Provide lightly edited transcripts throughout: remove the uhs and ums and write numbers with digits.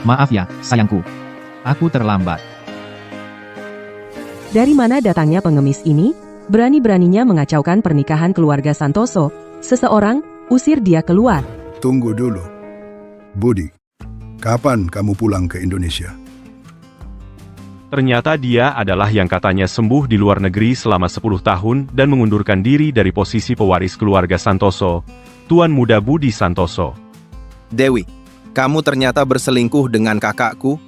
Maaf ya, sayangku. Aku terlambat. Dari mana datangnya pengemis ini? Berani-beraninya mengacaukan pernikahan keluarga Santoso. Seseorang, usir dia keluar. Tunggu dulu. Budi, kapan kamu pulang ke Indonesia? Ternyata dia adalah yang katanya sembuh di luar negeri selama 10 tahun dan mengundurkan diri dari posisi pewaris keluarga Santoso, Tuan Muda Budi Santoso. Dewi, kamu ternyata berselingkuh dengan kakakku?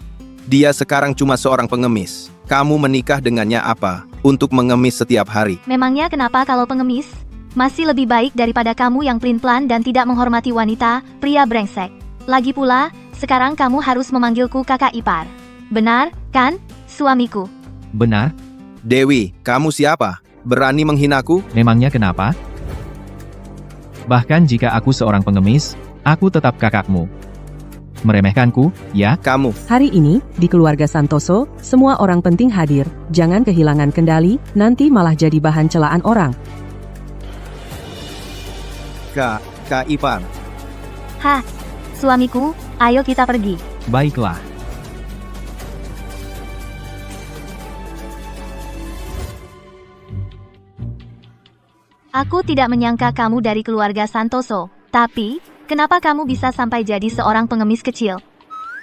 Dia sekarang cuma seorang pengemis. Kamu menikah dengannya apa? Untuk mengemis setiap hari. Memangnya kenapa kalau pengemis? Masih lebih baik daripada kamu yang pelin-pelan dan tidak menghormati wanita, pria brengsek. Lagi pula, sekarang kamu harus memanggilku kakak ipar. Benar, kan, suamiku? Benar? Dewi, kamu siapa? Berani menghinaku? Memangnya kenapa? Bahkan jika aku seorang pengemis, aku tetap kakakmu. Meremehkanku, ya? Kamu. Hari ini, di keluarga Santoso, semua orang penting hadir. Jangan kehilangan kendali, nanti malah jadi bahan celaan orang. Kak Ipar. Hah, suamiku, ayo kita pergi. Baiklah. Aku tidak menyangka kamu dari keluarga Santoso. Tapi, kenapa kamu bisa sampai jadi seorang pengemis kecil?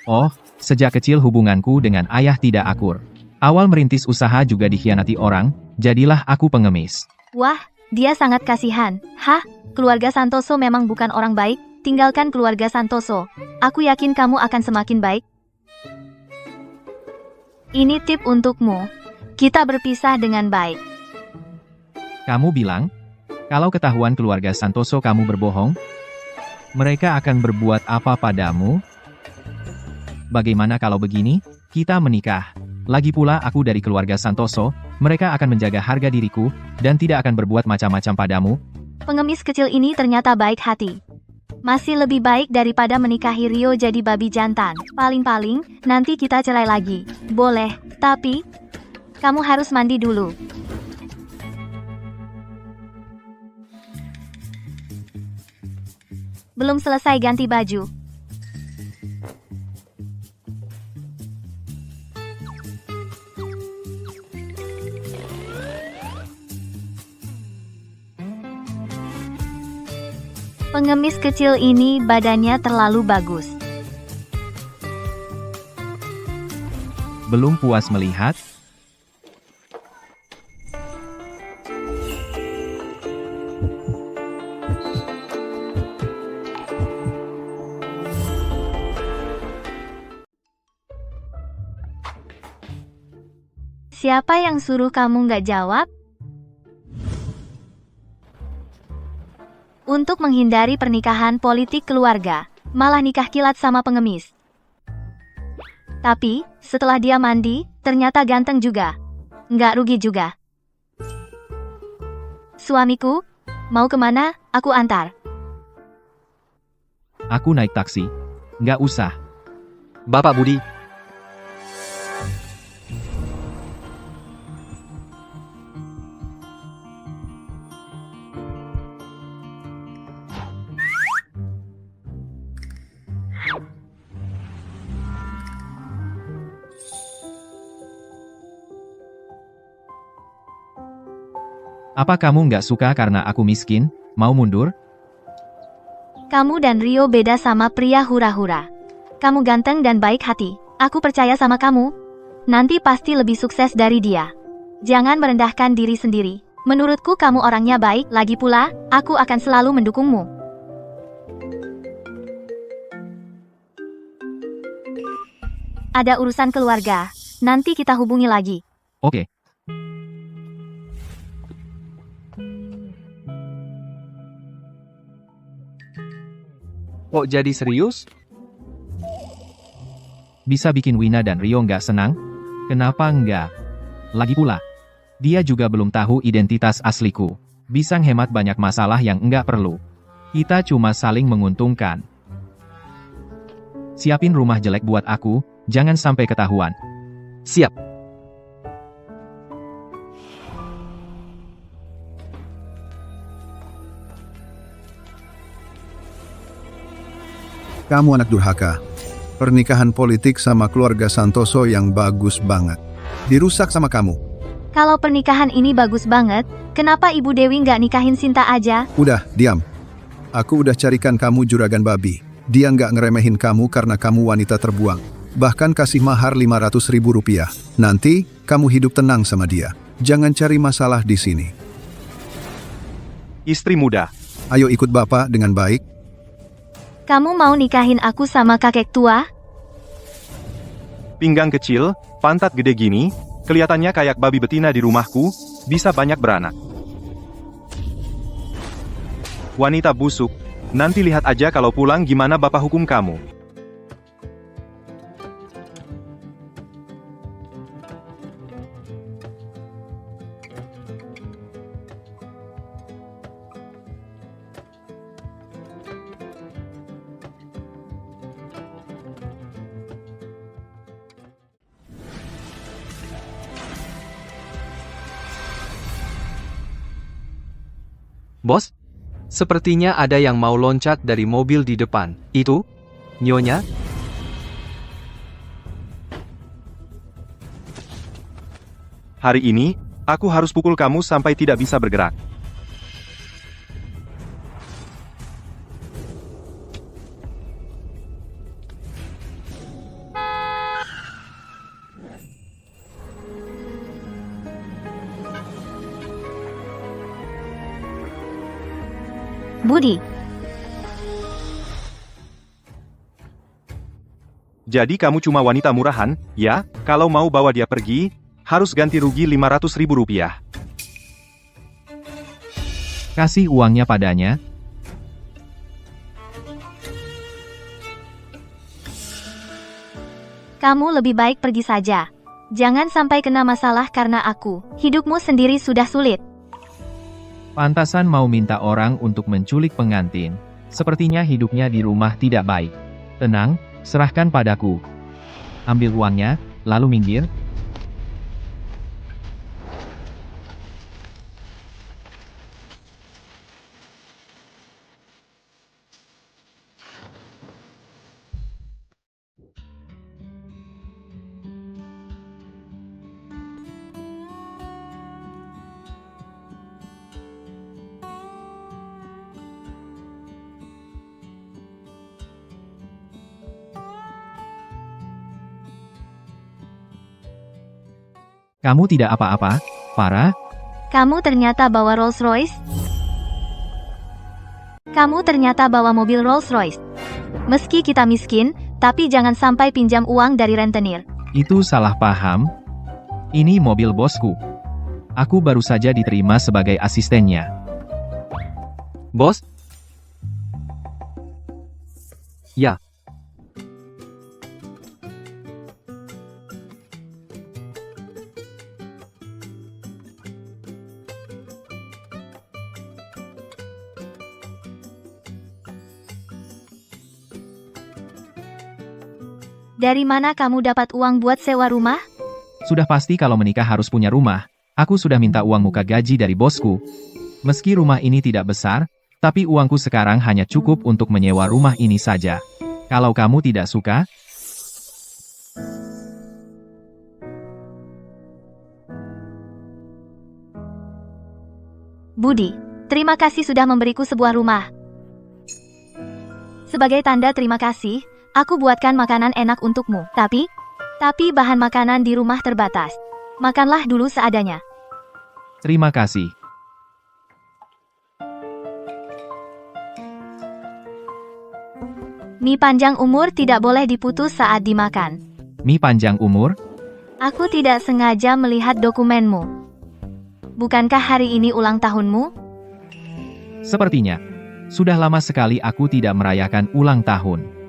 Oh, sejak kecil hubunganku dengan ayah tidak akur. Awal merintis usaha juga dikhianati orang, jadilah aku pengemis. Wah, dia sangat kasihan. Hah, keluarga Santoso memang bukan orang baik. Tinggalkan keluarga Santoso. Aku yakin kamu akan semakin baik. Ini tip untukmu. Kita berpisah dengan baik. Kamu bilang, kalau ketahuan keluarga Santoso kamu berbohong, mereka akan berbuat apa padamu? Bagaimana kalau begini? Kita menikah. Lagi pula aku dari keluarga Santoso, mereka akan menjaga harga diriku, dan tidak akan berbuat macam-macam padamu. Pengemis kecil ini ternyata baik hati. Masih lebih baik daripada menikahi Rio jadi babi jantan. Paling-paling, nanti kita cerai lagi. Boleh, tapi kamu harus mandi dulu. Belum selesai ganti baju. Pengemis kecil ini badannya terlalu bagus. Belum puas melihat? Siapa yang suruh kamu nggak jawab? Untuk menghindari pernikahan politik keluarga, malah nikah kilat sama pengemis. Tapi, setelah dia mandi, ternyata ganteng juga. Nggak rugi juga. Suamiku, mau kemana? Aku antar. Aku naik taksi. Nggak usah. Bapak Budi, Apa kamu nggak suka karena aku miskin? Mau mundur? Kamu dan Rio beda sama pria hura-hura. Kamu ganteng dan baik hati. Aku percaya sama kamu. Nanti pasti lebih sukses dari dia. Jangan merendahkan diri sendiri. Menurutku kamu orangnya baik, lagi pula, aku akan selalu mendukungmu. Ada urusan keluarga. Nanti kita hubungi lagi. Oke. kok jadi serius? Bisa bikin Wina dan Rio nggak senang? Kenapa nggak? Lagi pula, dia juga belum tahu identitas asliku. Bisa hemat banyak masalah yang nggak perlu. Kita cuma saling menguntungkan. Siapin rumah jelek buat aku, jangan sampai ketahuan. Siap. Kamu anak durhaka. Pernikahan politik sama keluarga Santoso yang bagus banget. Dirusak sama kamu. Kalau pernikahan ini bagus banget, kenapa Ibu Dewi nggak nikahin Sinta aja? Udah, diam. Aku udah carikan kamu juragan babi. Dia nggak ngeremehin kamu karena kamu wanita terbuang. Bahkan kasih mahar 500.000 rupiah. Nanti, kamu hidup tenang sama dia. Jangan cari masalah di sini. Istri muda, Ayo ikut bapak dengan baik. Kamu mau nikahin aku sama kakek tua? pinggang kecil, pantat gede gini, kelihatannya kayak babi betina di rumahku, bisa banyak beranak. Wanita busuk, nanti lihat aja kalau pulang gimana bapak hukum kamu. Bos, sepertinya ada yang mau loncat dari mobil di depan. Itu? Nyonya? Hari ini, aku harus pukul kamu sampai tidak bisa bergerak. Budi, Jadi kamu cuma wanita murahan, ya? Kalau mau bawa dia pergi, harus ganti rugi 500.000 rupiah. Kasih uangnya padanya. kamu lebih baik pergi saja. Jangan sampai kena masalah karena aku. Hidupmu sendiri sudah sulit. Pantasan mau minta orang untuk menculik pengantin. Sepertinya hidupnya di rumah tidak baik. Tenang, serahkan padaku. Ambil uangnya, lalu minggir. Kamu tidak apa-apa, Farah? Kamu ternyata bawa Rolls Royce? Kamu ternyata bawa mobil Rolls Royce. Meski kita miskin, tapi jangan sampai pinjam uang dari rentenir. Itu salah paham. Ini mobil bosku. Aku baru saja diterima sebagai asistennya. Bos? Ya. Dari mana kamu dapat uang buat sewa rumah? Sudah pasti kalau menikah harus punya rumah. Aku sudah minta uang muka gaji dari bosku. Meski rumah ini tidak besar, tapi uangku sekarang hanya cukup untuk menyewa rumah ini saja. Kalau kamu tidak suka, Budi, terima kasih sudah memberiku sebuah rumah. Sebagai tanda terima kasih, aku buatkan makanan enak untukmu. Tapi bahan makanan di rumah terbatas. Makanlah dulu seadanya. terima kasih. Mie panjang umur tidak boleh diputus saat dimakan. Mie panjang umur? Aku tidak sengaja melihat dokumenmu. Bukankah hari ini ulang tahunmu? Sepertinya. Sudah lama sekali aku tidak merayakan ulang tahun.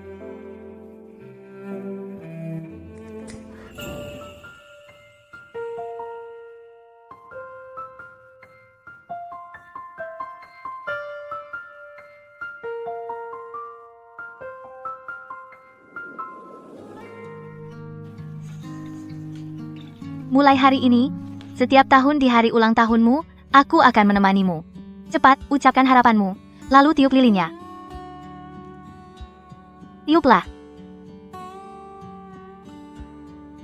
Mulai hari ini, setiap tahun di hari ulang tahunmu, aku akan menemanimu. Cepat, ucapkan harapanmu, lalu tiup lilinnya. Tiuplah.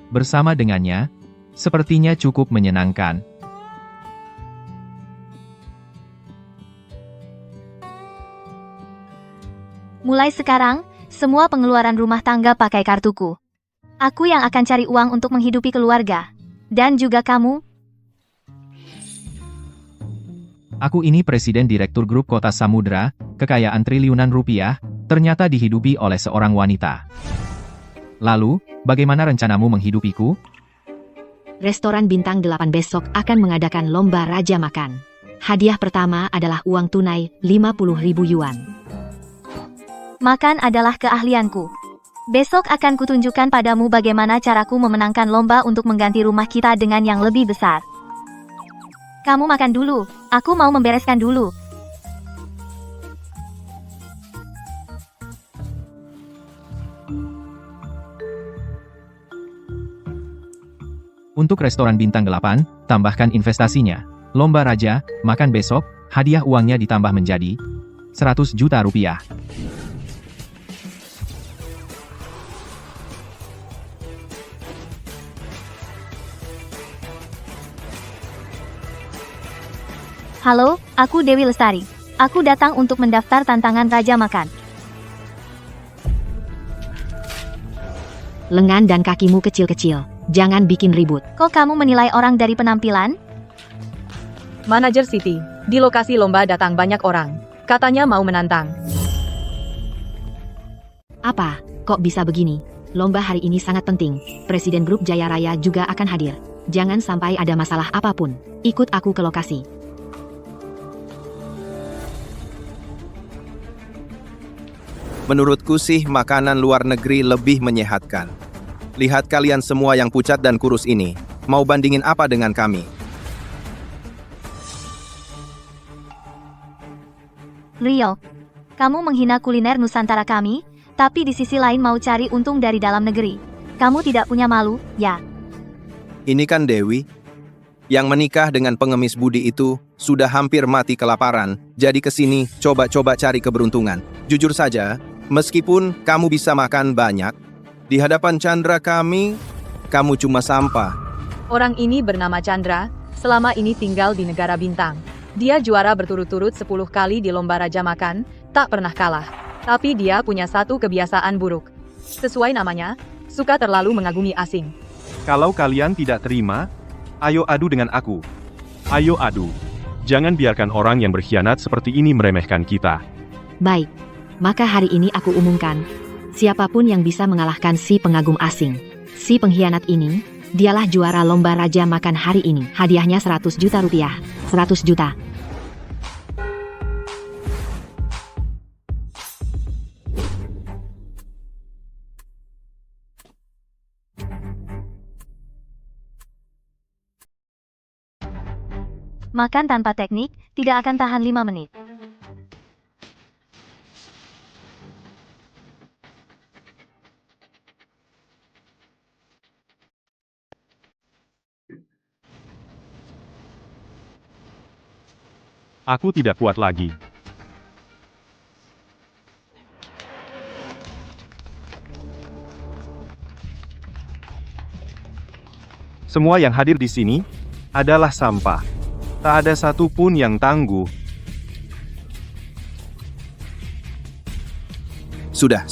Bersama dengannya, sepertinya cukup menyenangkan. Mulai sekarang, semua pengeluaran rumah tangga pakai kartuku. Aku yang akan cari uang untuk menghidupi keluarga. Dan juga kamu. Aku ini presiden direktur grup Kota Samudra, kekayaan triliunan rupiah, ternyata dihidupi oleh seorang wanita. Lalu, bagaimana rencanamu menghidupiku? Restoran Bintang 8 besok akan mengadakan lomba raja makan. Hadiah pertama adalah uang tunai 50.000 yuan. Makan adalah keahlianku. Besok akan kutunjukkan padamu bagaimana caraku memenangkan lomba untuk mengganti rumah kita dengan yang lebih besar. Kamu makan dulu, aku mau membereskan dulu. Untuk restoran Bintang 8, tambahkan investasinya. Lomba raja, makan besok, hadiah uangnya ditambah menjadi 100 juta rupiah. Halo, aku Dewi Lestari. Aku datang untuk mendaftar tantangan Raja Makan. Lengan dan kakimu kecil-kecil. Jangan bikin ribut. Kok kamu menilai orang dari penampilan? Manajer City, di lokasi lomba datang banyak orang. Katanya mau menantang. Apa? Kok bisa begini? Lomba hari ini sangat penting. Presiden Grup Jaya Raya juga akan hadir. Jangan sampai ada masalah apapun. Ikut aku ke lokasi. Menurutku sih makanan luar negeri lebih menyehatkan. Lihat kalian semua yang pucat dan kurus ini. Mau bandingin apa dengan kami? Rio, kamu menghina kuliner Nusantara kami, tapi di sisi lain mau cari untung dari dalam negeri. Kamu tidak punya malu, ya? Ini kan Dewi. Yang menikah dengan pengemis budi itu sudah hampir mati kelaparan. Jadi kesini coba-coba cari keberuntungan. Jujur saja, meskipun kamu bisa makan banyak, di hadapan Chandra kami, kamu cuma sampah. Orang ini bernama Chandra, selama ini tinggal di negara bintang. Dia juara berturut-turut 10 kali di lomba Raja Makan, tak pernah kalah. Tapi dia punya satu kebiasaan buruk. Sesuai namanya, suka terlalu mengagumi asing. Kalau kalian tidak terima, ayo adu dengan aku. Ayo adu. Jangan biarkan orang yang berkhianat seperti ini meremehkan kita. Baik. Maka hari ini aku umumkan. Siapapun yang bisa mengalahkan si pengagum asing. Si pengkhianat ini, dialah juara lomba Raja Makan hari ini. Hadiahnya 100 juta rupiah. 100 juta. Makan tanpa teknik, tidak akan tahan 5 menit. Aku tidak kuat lagi. Semua yang hadir di sini adalah sampah. Tak ada satupun yang tangguh. Sudah.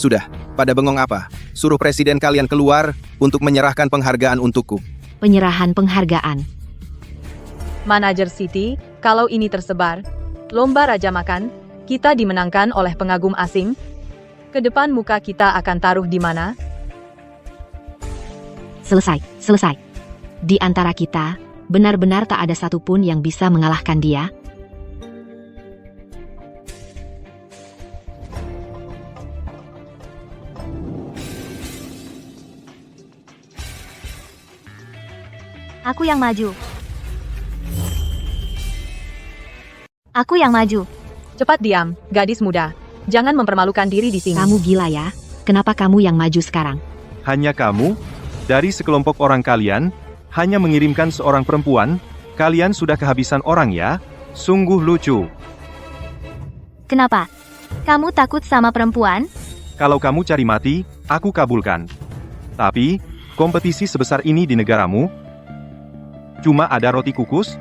Pada bengong apa? Suruh presiden kalian keluar untuk menyerahkan penghargaan untukku. Penyerahan penghargaan. Manajer City, kalau ini tersebar, lomba Raja Makan, kita dimenangkan oleh pengagum asing. Ke depan muka kita akan taruh di mana? Selesai. Di antara kita, benar-benar tak ada satupun yang bisa mengalahkan dia. Aku yang maju. Aku yang maju. Cepat diam, gadis muda. Jangan mempermalukan diri di sini. Kamu gila ya? Kenapa kamu yang maju sekarang? Hanya kamu, dari sekelompok orang kalian, hanya mengirimkan seorang perempuan, kalian sudah kehabisan orang ya? Sungguh lucu. Kenapa? Kamu takut sama perempuan? Kalau kamu cari mati, aku kabulkan. Tapi, Kompetisi sebesar ini di negaramu? Cuma ada roti kukus?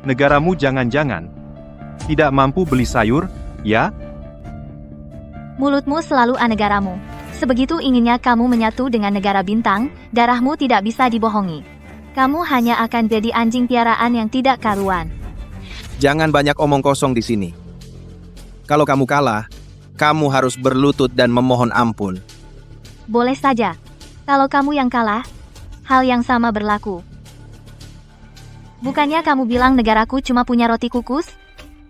Negaramu jangan-jangan tidak mampu beli sayur, ya? Mulutmu selalu negaramu. Sebegitu inginnya kamu menyatu dengan negara bintang, darahmu tidak bisa dibohongi. Kamu hanya akan jadi anjing piaraan yang tidak karuan. Jangan banyak omong kosong di sini. Kalau kamu kalah, kamu harus berlutut dan memohon ampun. Boleh saja. Kalau kamu yang kalah, hal yang sama berlaku. Bukannya kamu bilang negaraku cuma punya roti kukus?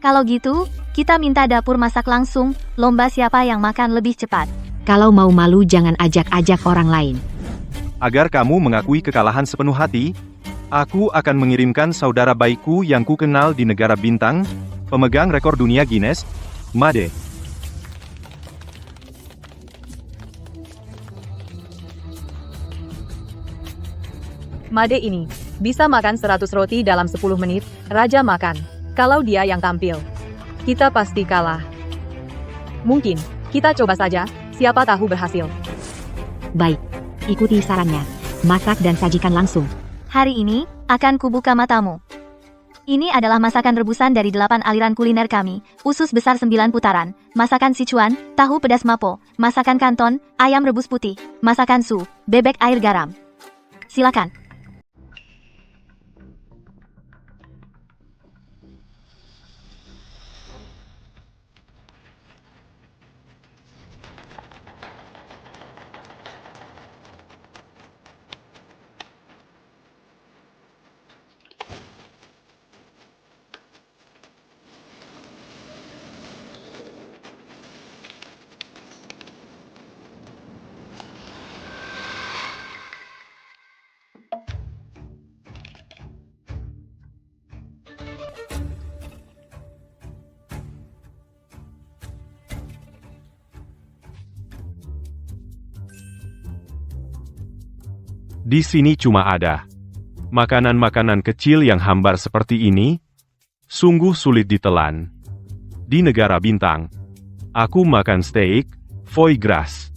Kalau gitu, kita minta dapur masak langsung, lomba siapa yang makan lebih cepat. Kalau mau malu jangan ajak-ajak orang lain. Agar kamu mengakui kekalahan sepenuh hati, aku akan mengirimkan saudara baikku yang ku kenal di negara bintang, pemegang rekor dunia Guinness, Made. Made ini bisa makan 100 roti dalam 10 menit, Raja makan. Kalau dia yang tampil, kita pasti kalah. Mungkin, kita coba saja, siapa tahu berhasil. Baik, ikuti sarannya. Masak dan sajikan langsung. Hari ini, akan kubuka matamu. Ini adalah masakan rebusan dari 8 aliran kuliner kami, usus besar 9 putaran, masakan Sichuan, tahu pedas mapo, masakan Kanton, ayam rebus putih, masakan Su, bebek air garam. Silakan. Di sini cuma ada makanan-makanan kecil yang hambar seperti ini, sungguh sulit ditelan. Di negara bintang, aku makan steak, foie gras.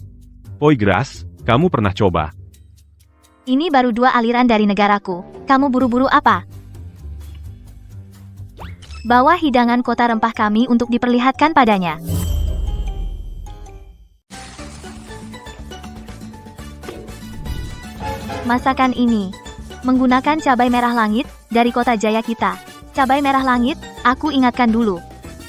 Foie gras, kamu pernah coba? Ini baru 2 aliran dari negaraku. Kamu buru-buru apa? Bawa hidangan kota rempah kami untuk diperlihatkan padanya. Masakan ini menggunakan cabai merah langit dari kota Jaya kita. Cabai merah langit, aku ingatkan dulu.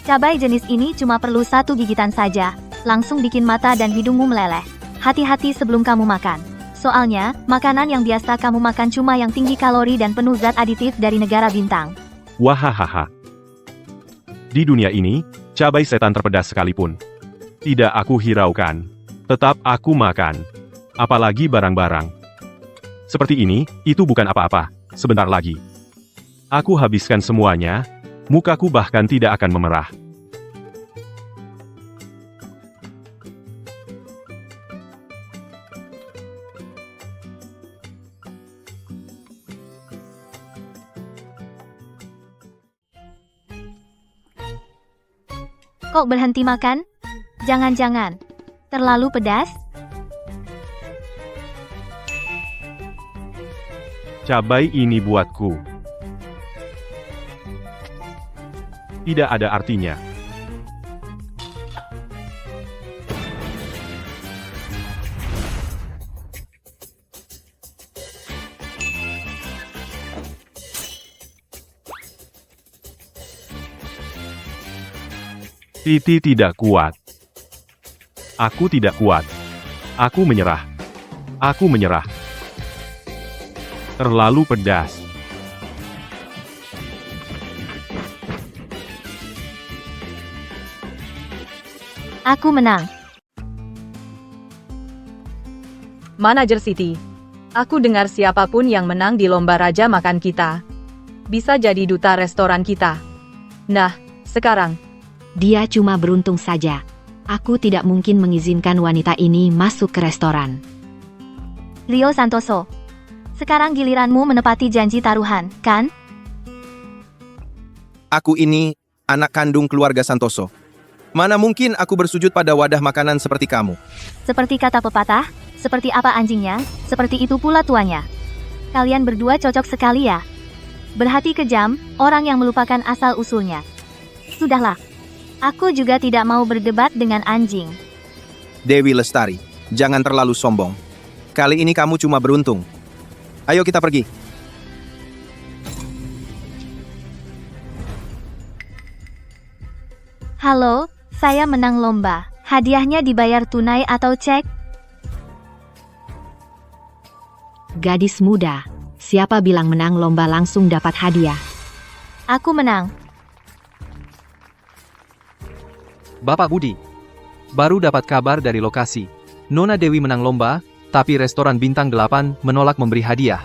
Cabai jenis ini cuma perlu 1 gigitan saja, langsung bikin mata dan hidungmu meleleh. Hati-hati sebelum kamu makan. Soalnya, makanan yang biasa kamu makan cuma yang tinggi kalori dan penuh zat aditif dari negara bintang. Wahahaha. Di dunia ini, cabai setan terpedas sekalipun tidak aku hiraukan. Tetap aku makan. Apalagi barang-barang seperti ini, itu bukan apa-apa. Sebentar lagi aku habiskan semuanya, mukaku bahkan tidak akan memerah. Kok berhenti makan? Jangan-jangan terlalu pedas? Cabai ini buatku tidak ada artinya. Titi tidak kuat. Aku tidak kuat. Aku menyerah. Aku menyerah. Terlalu pedas. Aku menang. Manajer City. Aku dengar siapapun yang menang di lomba raja makan kita bisa jadi duta restoran kita. Nah, sekarang Dia cuma beruntung saja. Aku tidak mungkin mengizinkan wanita ini masuk ke restoran. Rio Santoso. Sekarang giliranmu menepati janji taruhan, kan? Aku ini anak kandung keluarga Santoso. Mana mungkin aku bersujud pada wadah makanan seperti kamu. Seperti kata pepatah, seperti apa anjingnya, seperti itu pula tuannya. Kalian berdua cocok sekali ya. Berhati kejam, orang yang melupakan asal-usulnya. Sudahlah. Aku juga tidak mau berdebat dengan anjing. Dewi Lestari, jangan terlalu sombong. Kali ini kamu cuma beruntung. Ayo kita pergi. Halo, saya menang lomba. Hadiahnya dibayar tunai atau cek? Gadis muda, siapa bilang menang lomba langsung dapat hadiah? Aku menang. Bapak Budi, baru dapat kabar dari lokasi. Nona Dewi menang lomba, tapi restoran bintang 8 menolak memberi hadiah.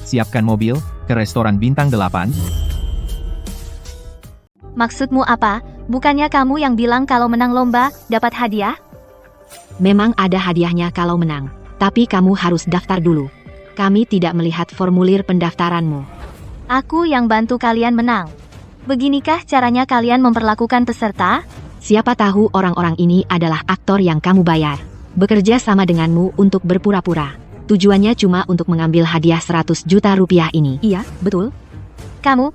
Siapkan mobil, ke restoran bintang 8. Maksudmu apa? Bukannya kamu yang bilang kalau menang lomba, dapat hadiah? Memang ada hadiahnya kalau menang, tapi kamu harus daftar dulu. Kami tidak melihat formulir pendaftaranmu. Aku yang bantu kalian menang. Beginikah caranya kalian memperlakukan peserta? Siapa tahu orang-orang ini adalah aktor yang kamu bayar. Bekerja sama denganmu untuk berpura-pura. Tujuannya cuma untuk mengambil hadiah 100 juta rupiah ini. Iya, betul. Kamu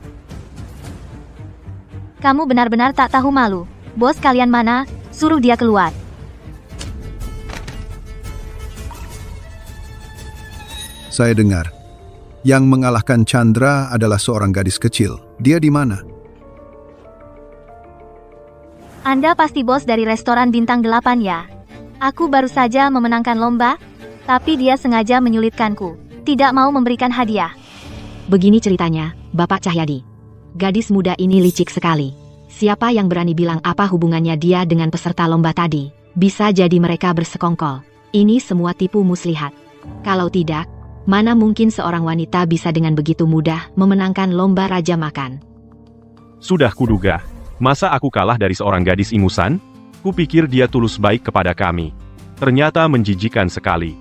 benar-benar tak tahu malu. Bos kalian mana? Suruh dia keluar. Saya dengar. Yang mengalahkan Chandra adalah seorang gadis kecil. Dia di mana? Anda pasti bos dari restoran bintang 8 ya? Aku baru saja memenangkan lomba, tapi dia sengaja menyulitkanku. Tidak mau memberikan hadiah. Begini ceritanya, Bapak Cahyadi. Gadis muda ini licik sekali. Siapa yang berani bilang apa hubungannya dia dengan peserta lomba tadi? Bisa jadi mereka bersekongkol. Ini semua tipu muslihat. Kalau tidak, mana mungkin seorang wanita bisa dengan begitu mudah memenangkan lomba Raja Makan? Sudah kuduga. Masa aku kalah dari seorang gadis ingusan? Kupikir dia tulus baik kepada kami. Ternyata menjijikan sekali.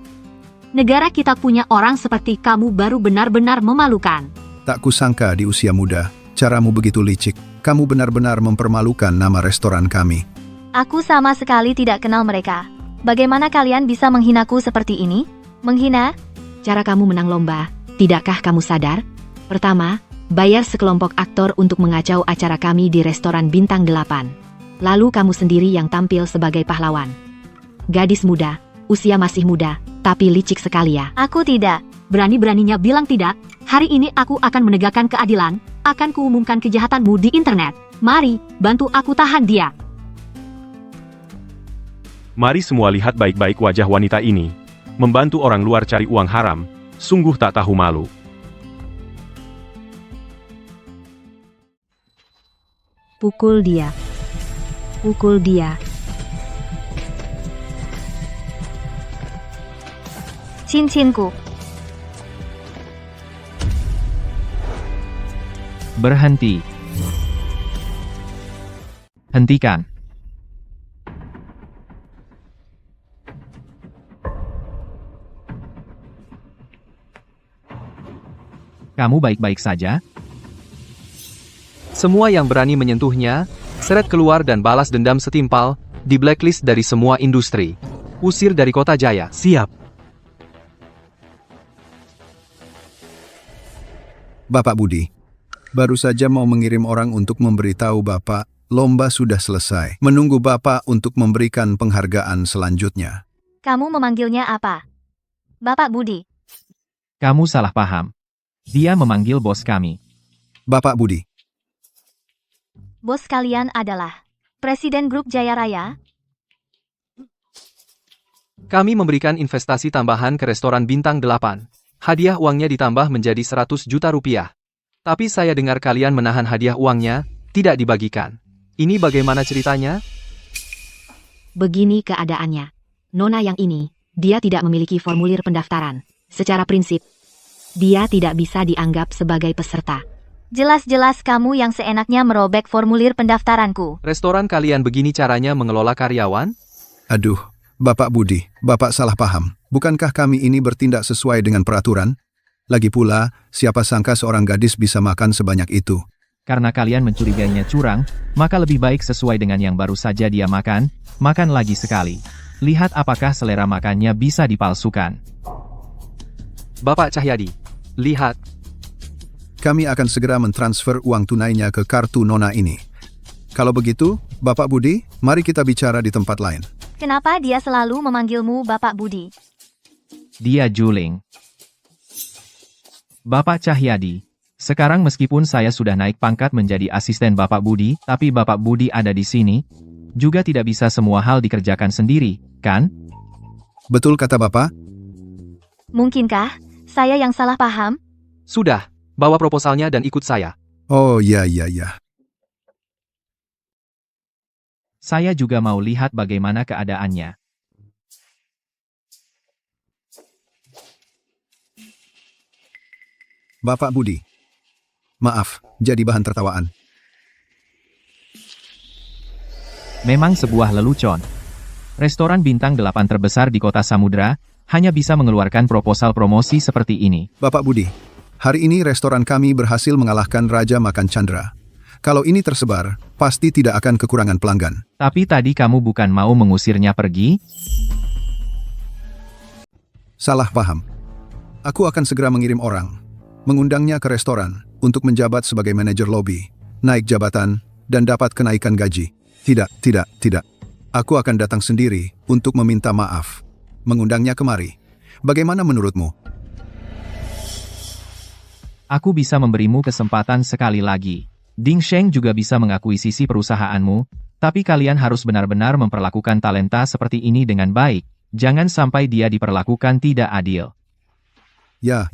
Negara kita punya orang seperti kamu baru benar-benar memalukan. Tak kusangka di usia muda, caramu begitu licik. Kamu benar-benar mempermalukan nama restoran kami. Aku sama sekali tidak kenal mereka. Bagaimana kalian bisa menghinaku seperti ini? Menghina? Cara kamu menang lomba, tidakkah kamu sadar? Pertama, bayar sekelompok aktor untuk mengacau acara kami di restoran bintang 8. Lalu kamu sendiri yang tampil sebagai pahlawan. Gadis muda, usia masih muda, tapi licik sekali ya. Aku tidak. Berani-beraninya bilang tidak. Hari ini aku akan menegakkan keadilan. Akan kuumumkan kejahatanmu di internet. Mari, bantu aku tahan dia. Mari semua lihat baik-baik wajah wanita ini. Membantu orang luar cari uang haram. Sungguh tak tahu malu. Pukul dia. Pukul dia. Cincinku. Berhenti. Hentikan. Kamu baik-baik saja? Semua yang berani menyentuhnya, seret keluar dan balas dendam setimpal, di blacklist dari semua industri. Usir dari kota Jaya. Siap. Bapak Budi, baru saja mau mengirim orang untuk memberitahu Bapak, lomba sudah selesai. Menunggu Bapak untuk memberikan penghargaan selanjutnya. Kamu memanggilnya apa? Bapak Budi. Kamu salah paham. Dia memanggil bos kami. Bapak Budi, Bos kalian adalah Presiden Grup Jaya Raya? Kami memberikan investasi tambahan ke restoran bintang 8. Hadiah uangnya ditambah menjadi 100 juta rupiah. Tapi saya dengar kalian menahan hadiah uangnya, tidak dibagikan. Ini bagaimana ceritanya? Begini keadaannya. Nona yang ini, dia tidak memiliki formulir pendaftaran. Secara prinsip, dia tidak bisa dianggap sebagai peserta. Jelas-jelas kamu yang seenaknya merobek formulir pendaftaranku. Restoran kalian begini caranya mengelola karyawan? aduh, Bapak Budi, Bapak salah paham. Bukankah kami ini bertindak sesuai dengan peraturan? Lagi pula, siapa sangka seorang gadis bisa makan sebanyak itu? Karena kalian mencurigainya curang, maka lebih baik sesuai dengan yang baru saja dia makan, makan lagi sekali. Lihat apakah selera makannya bisa dipalsukan. Bapak Cahyadi, lihat. Kami akan segera mentransfer uang tunainya ke kartu Nona ini. Kalau begitu, Bapak Budi, mari kita bicara di tempat lain. Kenapa dia selalu memanggilmu Bapak Budi? Dia juling. Bapak Cahyadi, sekarang meskipun saya sudah naik pangkat menjadi asisten Bapak Budi, tapi Bapak Budi ada di sini, juga tidak bisa semua hal dikerjakan sendiri, kan? Betul kata Bapak? Mungkinkah saya yang salah paham? Sudah, bawa proposalnya dan ikut saya. Oh ya. Saya juga mau lihat bagaimana keadaannya. Bapak Budi. Maaf, jadi bahan tertawaan. Memang sebuah lelucon. Restoran bintang 8 terbesar di kota Samudra, hanya bisa mengeluarkan proposal promosi seperti ini. Bapak Budi, hari ini restoran kami berhasil mengalahkan Raja Makan Chandra. Kalau ini tersebar, pasti tidak akan kekurangan pelanggan. Tapi tadi kamu bukan mau mengusirnya pergi? Salah paham. Aku akan segera mengirim orang, mengundangnya ke restoran, untuk menjabat sebagai manajer lobi, naik jabatan, dan dapat kenaikan gaji. Tidak. Aku akan datang sendiri untuk meminta maaf. Mengundangnya kemari. Bagaimana menurutmu? Aku bisa memberimu kesempatan sekali lagi. Ding Sheng juga bisa mengakuisisi perusahaanmu, tapi kalian harus benar-benar memperlakukan talenta seperti ini dengan baik. Jangan sampai dia diperlakukan tidak adil. Ya.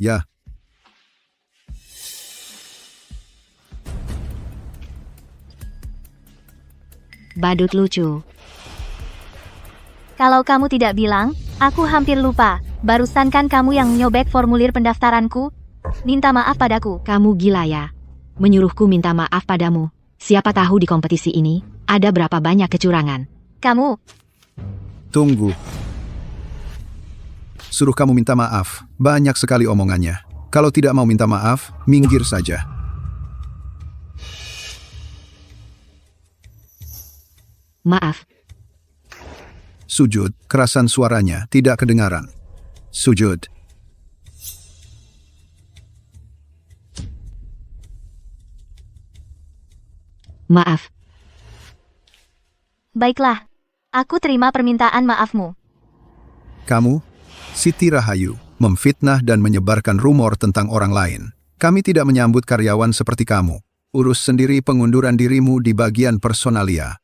Badut lucu. Kalau kamu tidak bilang, aku hampir lupa. Barusan kan kamu yang nyobek formulir pendaftaranku? Minta maaf padaku. Kamu gila ya? Menyuruhku minta maaf padamu. Siapa tahu di kompetisi ini, ada berapa banyak kecurangan. Kamu, Tunggu. Suruh kamu minta maaf. Banyak sekali omongannya. Kalau tidak mau minta maaf, minggir saja. Maaf, Sujud, kerasan suaranya tidak kedengaran. Sujud. maaf. baiklah. Aku terima permintaan maafmu. Kamu, Siti Rahayu, memfitnah dan menyebarkan rumor tentang orang lain. Kami tidak menyambut karyawan seperti kamu. Urus sendiri pengunduran dirimu di bagian personalia.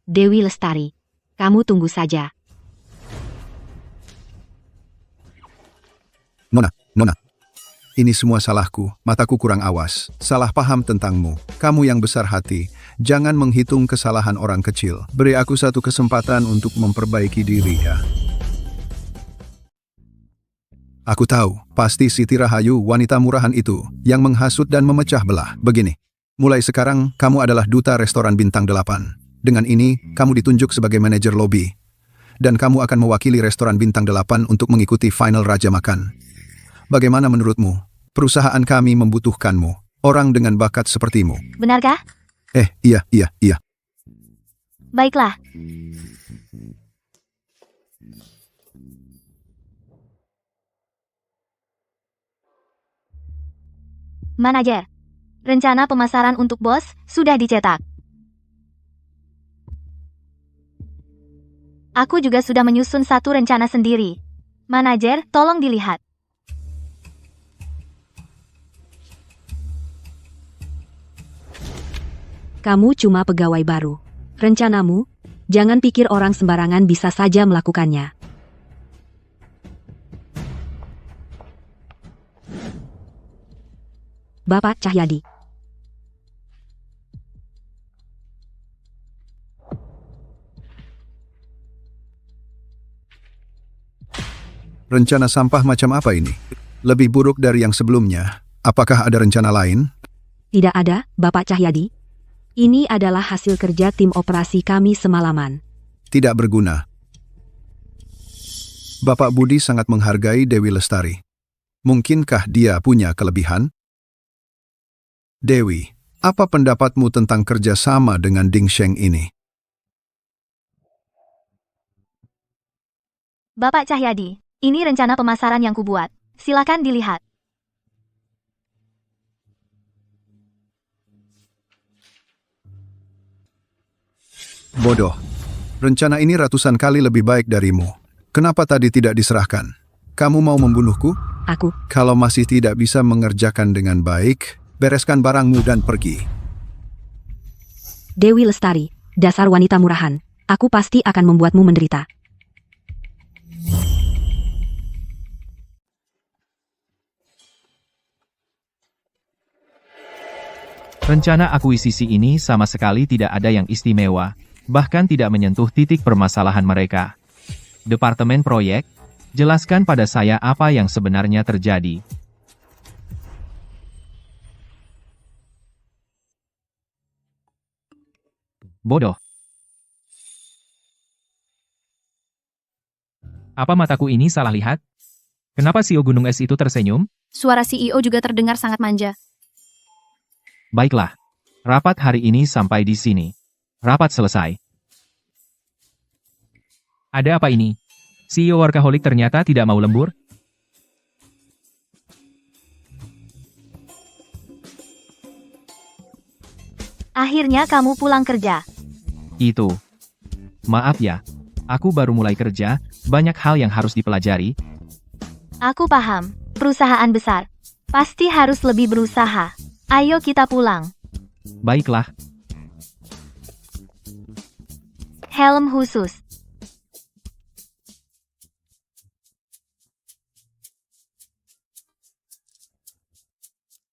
Dewi Lestari, kamu tunggu saja. Nona. Ini semua salahku, mataku kurang awas. Salah paham tentangmu. Kamu yang besar hati. Jangan menghitung kesalahan orang kecil. Beri aku satu kesempatan untuk memperbaiki diri ya. Aku tahu, pasti Siti Rahayu wanita murahan itu yang menghasut dan memecah belah. Begini, mulai sekarang kamu adalah duta restoran bintang 8. Dengan ini, kamu ditunjuk sebagai manajer lobi. Dan kamu akan mewakili restoran bintang 8 untuk mengikuti final Raja Makan. Bagaimana menurutmu? Perusahaan kami membutuhkanmu. Orang dengan bakat sepertimu. Benarkah? Iya. Baiklah. Manajer, rencana pemasaran untuk bos sudah dicetak. Aku juga sudah menyusun satu rencana sendiri. Manajer, tolong dilihat. Kamu cuma pegawai baru. Rencanamu, jangan pikir orang sembarangan bisa saja melakukannya. Bapak Cahyadi. Rencana sampah macam apa ini? Lebih buruk dari yang sebelumnya. Apakah ada rencana lain? Tidak ada, Bapak Cahyadi. Ini adalah hasil kerja tim operasi kami semalaman. Tidak berguna. Bapak Budi sangat menghargai Dewi Lestari. Mungkinkah dia punya kelebihan? Dewi, apa pendapatmu tentang kerjasama dengan Ding Sheng ini? Bapak Cahyadi, ini rencana pemasaran yang kubuat. Silakan dilihat. Bodoh. Rencana ini ratusan kali lebih baik darimu. Kenapa tadi tidak diserahkan? Kamu mau membunuhku? Aku, Kalau masih tidak bisa mengerjakan dengan baik, bereskan barangmu dan pergi. Dewi Lestari, dasar wanita murahan. Aku pasti akan membuatmu menderita. Rencana akuisisi ini sama sekali tidak ada yang istimewa, bahkan tidak menyentuh titik permasalahan mereka. Departemen Proyek, jelaskan pada saya apa yang sebenarnya terjadi. Bodoh. Apa mataku ini salah lihat? Kenapa CEO Gunung Es itu tersenyum? Suara CEO juga terdengar sangat manja. Baiklah. Rapat hari ini sampai di sini. Rapat selesai. Ada apa ini? CEO Workaholic ternyata tidak mau lembur? Akhirnya kamu pulang kerja. Itu. Maaf ya. Aku baru mulai kerja, banyak hal yang harus dipelajari. Aku paham. Perusahaan besar. Pasti harus lebih berusaha. Ayo kita pulang. Baiklah. Helm khusus.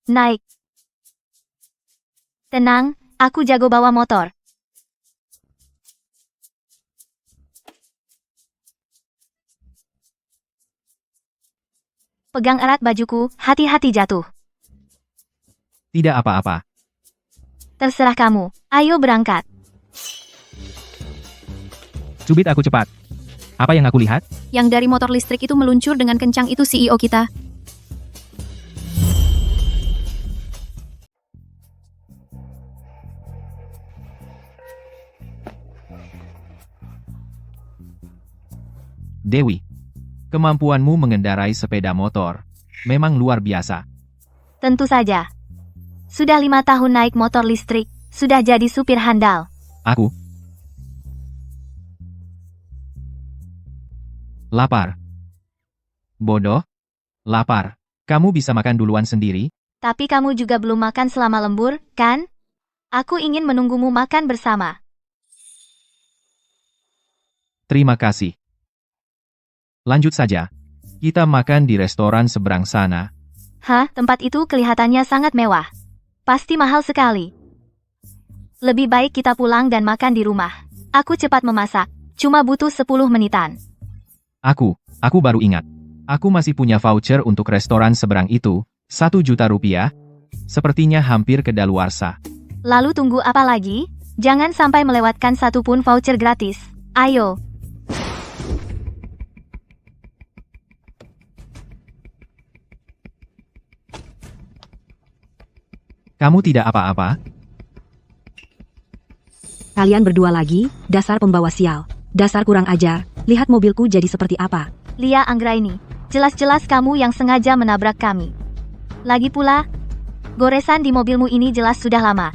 Naik. Tenang, aku jago bawa motor. Pegang erat bajuku, hati-hati jatuh. Tidak apa-apa. Terserah kamu. Ayo berangkat. Cubit aku cepat. Apa yang aku lihat? Yang dari motor listrik itu meluncur dengan kencang itu CEO kita. Dewi. Kemampuanmu mengendarai sepeda motor memang luar biasa. Tentu saja. Sudah 5 tahun naik motor listrik, sudah jadi supir handal. Aku lapar. Bodoh. Lapar. Kamu bisa makan duluan sendiri? Tapi kamu juga belum makan selama lembur, kan? Aku ingin menunggumu makan bersama. Terima kasih. Lanjut saja. Kita makan di restoran seberang sana. Hah, tempat itu kelihatannya sangat mewah. Pasti mahal sekali. Lebih baik kita pulang dan makan di rumah. Aku cepat memasak. Cuma butuh 10 menitan. Aku baru ingat. Aku masih punya voucher untuk restoran seberang itu, 1 juta rupiah. Sepertinya hampir kedaluarsa. Lalu tunggu apa lagi? Jangan sampai melewatkan satu pun voucher gratis. Ayo. Kamu tidak apa-apa? Kalian berdua lagi, dasar pembawa sial. Dasar kurang ajar, lihat mobilku jadi seperti apa. Lia Anggraini, jelas-jelas kamu yang sengaja menabrak kami. Lagi pula, goresan di mobilmu ini jelas sudah lama.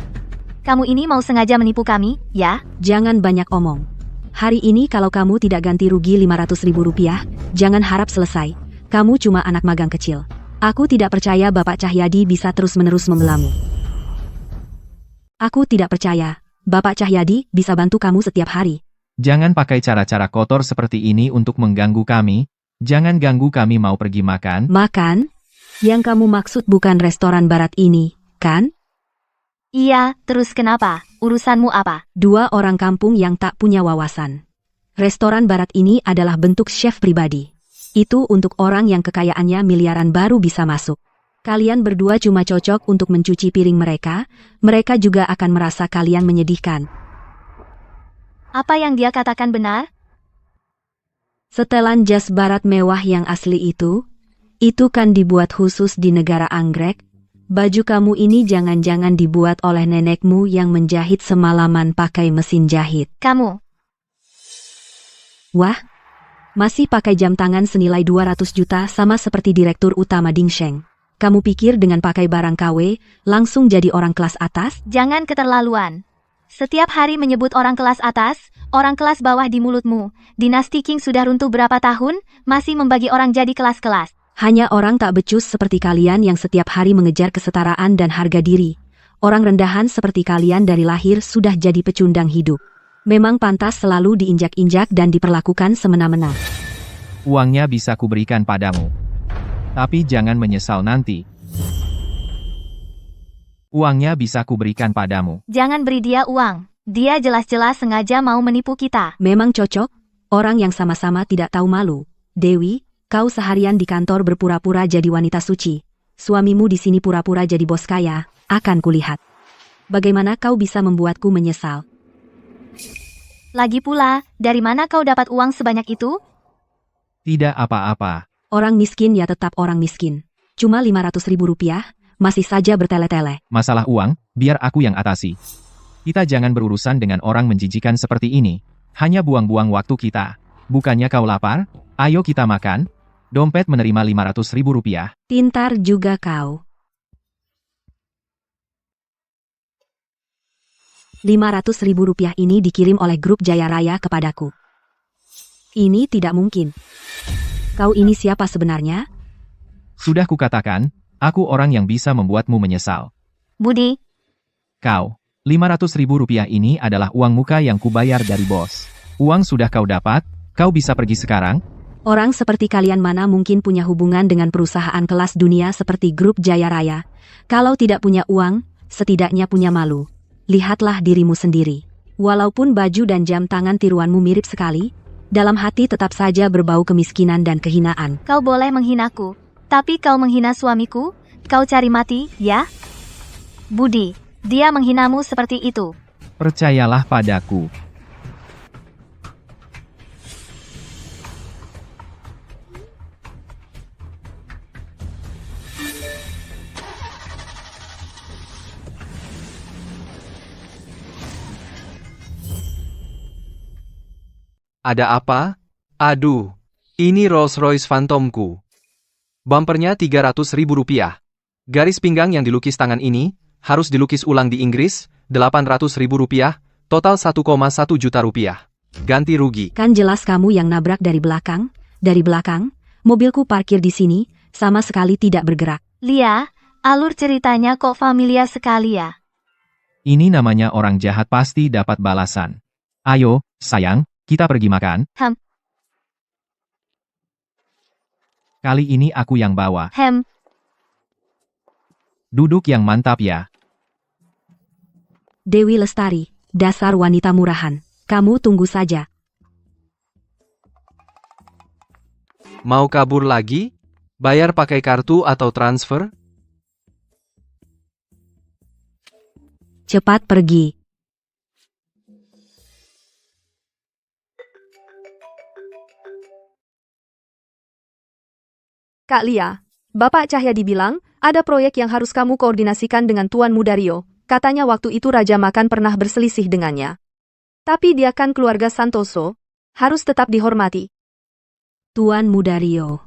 Kamu ini mau sengaja menipu kami, ya? Jangan banyak omong. Hari ini kalau kamu tidak ganti rugi 500.000 rupiah, jangan harap selesai. Kamu cuma anak magang kecil. Aku tidak percaya Bapak Cahyadi bisa terus-menerus membelamu. Aku tidak percaya Bapak Cahyadi bisa bantu kamu setiap hari. Jangan pakai cara-cara kotor seperti ini untuk mengganggu kami. Jangan ganggu kami mau pergi makan. Makan? Yang kamu maksud bukan restoran barat ini, kan? Iya, terus kenapa? Urusanmu apa? 2 orang kampung yang tak punya wawasan. Restoran barat ini adalah bentuk chef pribadi. Itu untuk orang yang kekayaannya miliaran baru bisa masuk. Kalian berdua cuma cocok untuk mencuci piring mereka. Mereka juga akan merasa kalian menyedihkan. Apa yang dia katakan benar? Setelan jas barat mewah yang asli itu kan dibuat khusus di negara anggrek. Baju kamu ini jangan-jangan dibuat oleh nenekmu yang menjahit semalaman pakai mesin jahit. Kamu, Wah, masih pakai jam tangan senilai 200 juta sama seperti direktur utama Dingsheng. Kamu pikir dengan pakai barang KW, langsung jadi orang kelas atas? jangan keterlaluan. Setiap hari menyebut orang kelas atas, orang kelas bawah di mulutmu. Dinasti Qing sudah runtuh berapa tahun, masih membagi orang jadi kelas-kelas. Hanya orang tak becus seperti kalian yang setiap hari mengejar kesetaraan dan harga diri. Orang rendahan seperti kalian dari lahir sudah jadi pecundang hidup. Memang pantas selalu diinjak-injak dan diperlakukan semena-mena. Uangnya bisa kuberikan padamu. Tapi jangan menyesal nanti. Uangnya bisa kuberikan padamu. Jangan beri dia uang. Dia jelas-jelas sengaja mau menipu kita. Memang cocok, orang yang sama-sama tidak tahu malu. Dewi, kau seharian di kantor berpura-pura jadi wanita suci. Suamimu di sini pura-pura jadi bos kaya, akan kulihat. Bagaimana kau bisa membuatku menyesal? Lagi pula, dari mana kau dapat uang sebanyak itu? Tidak apa-apa. Orang miskin ya tetap orang miskin. Cuma 500.000 rupiah, masih saja bertele-tele. Masalah uang, biar aku yang atasi. Kita jangan berurusan dengan orang menjijikan seperti ini. Hanya buang-buang waktu kita. Bukannya kau lapar? Ayo kita makan. Dompet menerima 500.000 rupiah. Pintar juga kau. 500.000 rupiah ini dikirim oleh grup Jaya Raya kepadaku. Ini tidak mungkin. Kau ini siapa sebenarnya? Sudah kukatakan, aku orang yang bisa membuatmu menyesal. Budi, Kau, 500.000 rupiah ini adalah uang muka yang kubayar dari bos. Uang sudah kau dapat, kau bisa pergi sekarang. Orang seperti kalian mana mungkin punya hubungan dengan perusahaan kelas dunia seperti grup Jaya Raya. Kalau tidak punya uang, setidaknya punya malu. Lihatlah dirimu sendiri. Walaupun baju dan jam tangan tiruanmu mirip sekali, dalam hati tetap saja berbau kemiskinan dan kehinaan. kau boleh menghinaku. Tapi kau menghina suamiku? Kau cari mati, ya? Budi, dia menghinamu seperti itu. Percayalah padaku. Ada apa? Aduh, ini Rolls-Royce Phantomku. Bumpernya 300.000 rupiah. Garis pinggang yang dilukis tangan ini, harus dilukis ulang di Inggris, 800.000 rupiah, total 1,1 juta rupiah. Ganti rugi. Kan jelas kamu yang nabrak dari belakang. Dari belakang, mobilku parkir di sini, sama sekali tidak bergerak. Lia, alur ceritanya kok familiar sekali ya? Ini namanya orang jahat pasti dapat balasan. Ayo, sayang, kita pergi makan. Kali ini aku yang bawa. Duduk yang mantap ya. Dewi Lestari, dasar wanita murahan. Kamu tunggu saja. Mau kabur lagi? Bayar pakai kartu atau transfer? Cepat pergi. Kak Lia, Bapak Cahyadi bilang, ada proyek yang harus kamu koordinasikan dengan Tuan Mudario. Katanya waktu itu Raja Makan pernah berselisih dengannya. Tapi dia kan keluarga Santoso, harus tetap dihormati. Tuan Mudario.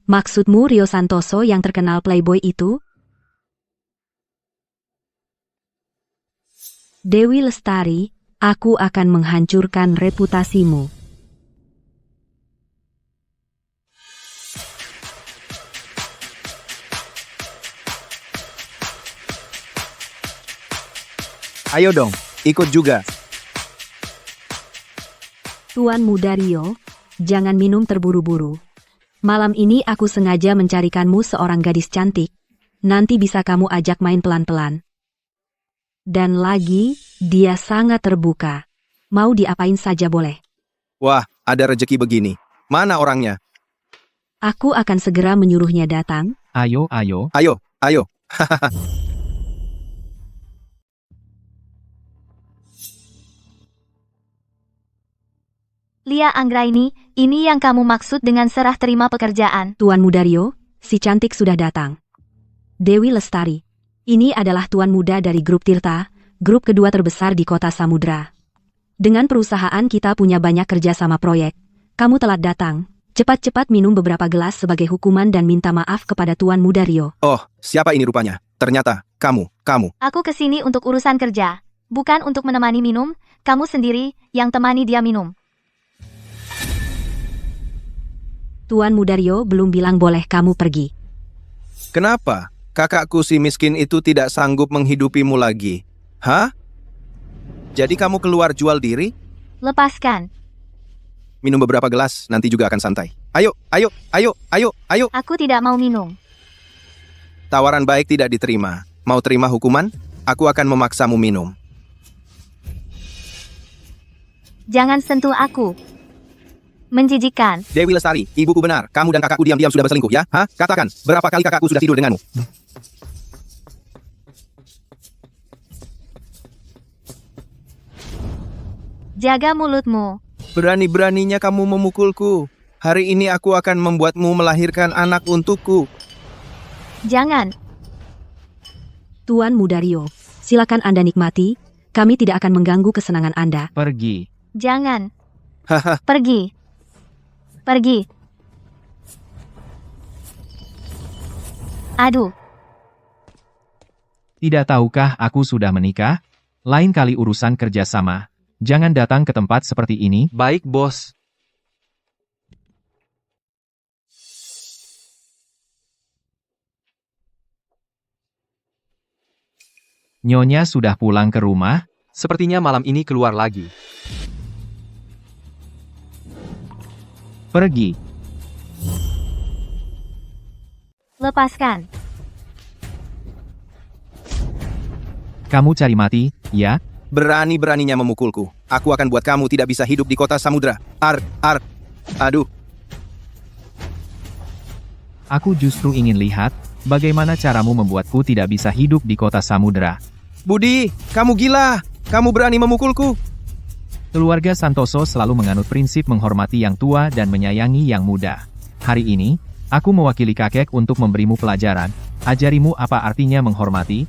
Maksudmu Rio Santoso yang terkenal playboy itu? Dewi Lestari, aku akan menghancurkan reputasimu. Ayo dong, ikut juga. Tuan Mudario, jangan minum terburu-buru. Malam ini aku sengaja mencarikanmu seorang gadis cantik. Nanti bisa kamu ajak main pelan-pelan. Dan lagi, dia sangat terbuka. Mau diapain saja boleh. Wah, ada rejeki begini. Mana orangnya? Aku akan segera menyuruhnya datang. Ayo. Ayo. Lia Anggraini, ini yang kamu maksud dengan serah terima pekerjaan. Tuan Mudario, si cantik sudah datang. Dewi Lestari, Ini adalah tuan muda dari grup Tirta, grup kedua terbesar di kota Samudra. Dengan perusahaan kita punya banyak kerja sama proyek. Kamu telat datang. Cepat-cepat minum beberapa gelas sebagai hukuman dan minta maaf kepada tuan muda Rio. Oh, siapa ini rupanya? Ternyata, kamu. Aku kesini untuk urusan kerja. Bukan untuk menemani minum, kamu sendiri yang temani dia minum. Tuan muda Rio belum bilang boleh kamu pergi. Kenapa? Kakakku si miskin itu tidak sanggup menghidupimu lagi. Hah? Jadi kamu keluar jual diri? Lepaskan. Minum beberapa gelas, nanti juga akan santai. Ayo. Aku tidak mau minum. Tawaran baik tidak diterima. Mau terima hukuman? Aku akan memaksamu minum. Jangan sentuh aku. Menjijikan. Dewi Lestari, ibuku benar. Kamu dan kakakku diam-diam sudah berselingkuh, ya? Hah? Katakan, berapa kali kakakku sudah tidur denganmu? Jaga mulutmu. Berani-beraninya kamu memukulku. Hari ini aku akan membuatmu melahirkan anak untukku. Jangan. Tuan muda Rio, silakan Anda nikmati. Kami tidak akan mengganggu kesenangan Anda. Pergi. Jangan. Haha. Pergi. Aduh. Tidak tahukah aku sudah menikah? Lain kali urusan kerjasama. Jangan datang ke tempat seperti ini. Baik, bos. Nyonya sudah pulang ke rumah? Sepertinya malam ini keluar lagi. Pergi. Lepaskan. Kamu cari mati, ya? Berani-beraninya memukulku. Aku akan buat kamu tidak bisa hidup di kota Samudra. Aduh. Aku justru ingin lihat, bagaimana caramu membuatku tidak bisa hidup di kota Samudra. Budi, kamu gila. Kamu berani memukulku. Keluarga Santoso selalu menganut prinsip menghormati yang tua dan menyayangi yang muda. Hari ini, aku mewakili kakek untuk memberimu pelajaran. Ajarimu apa artinya menghormati.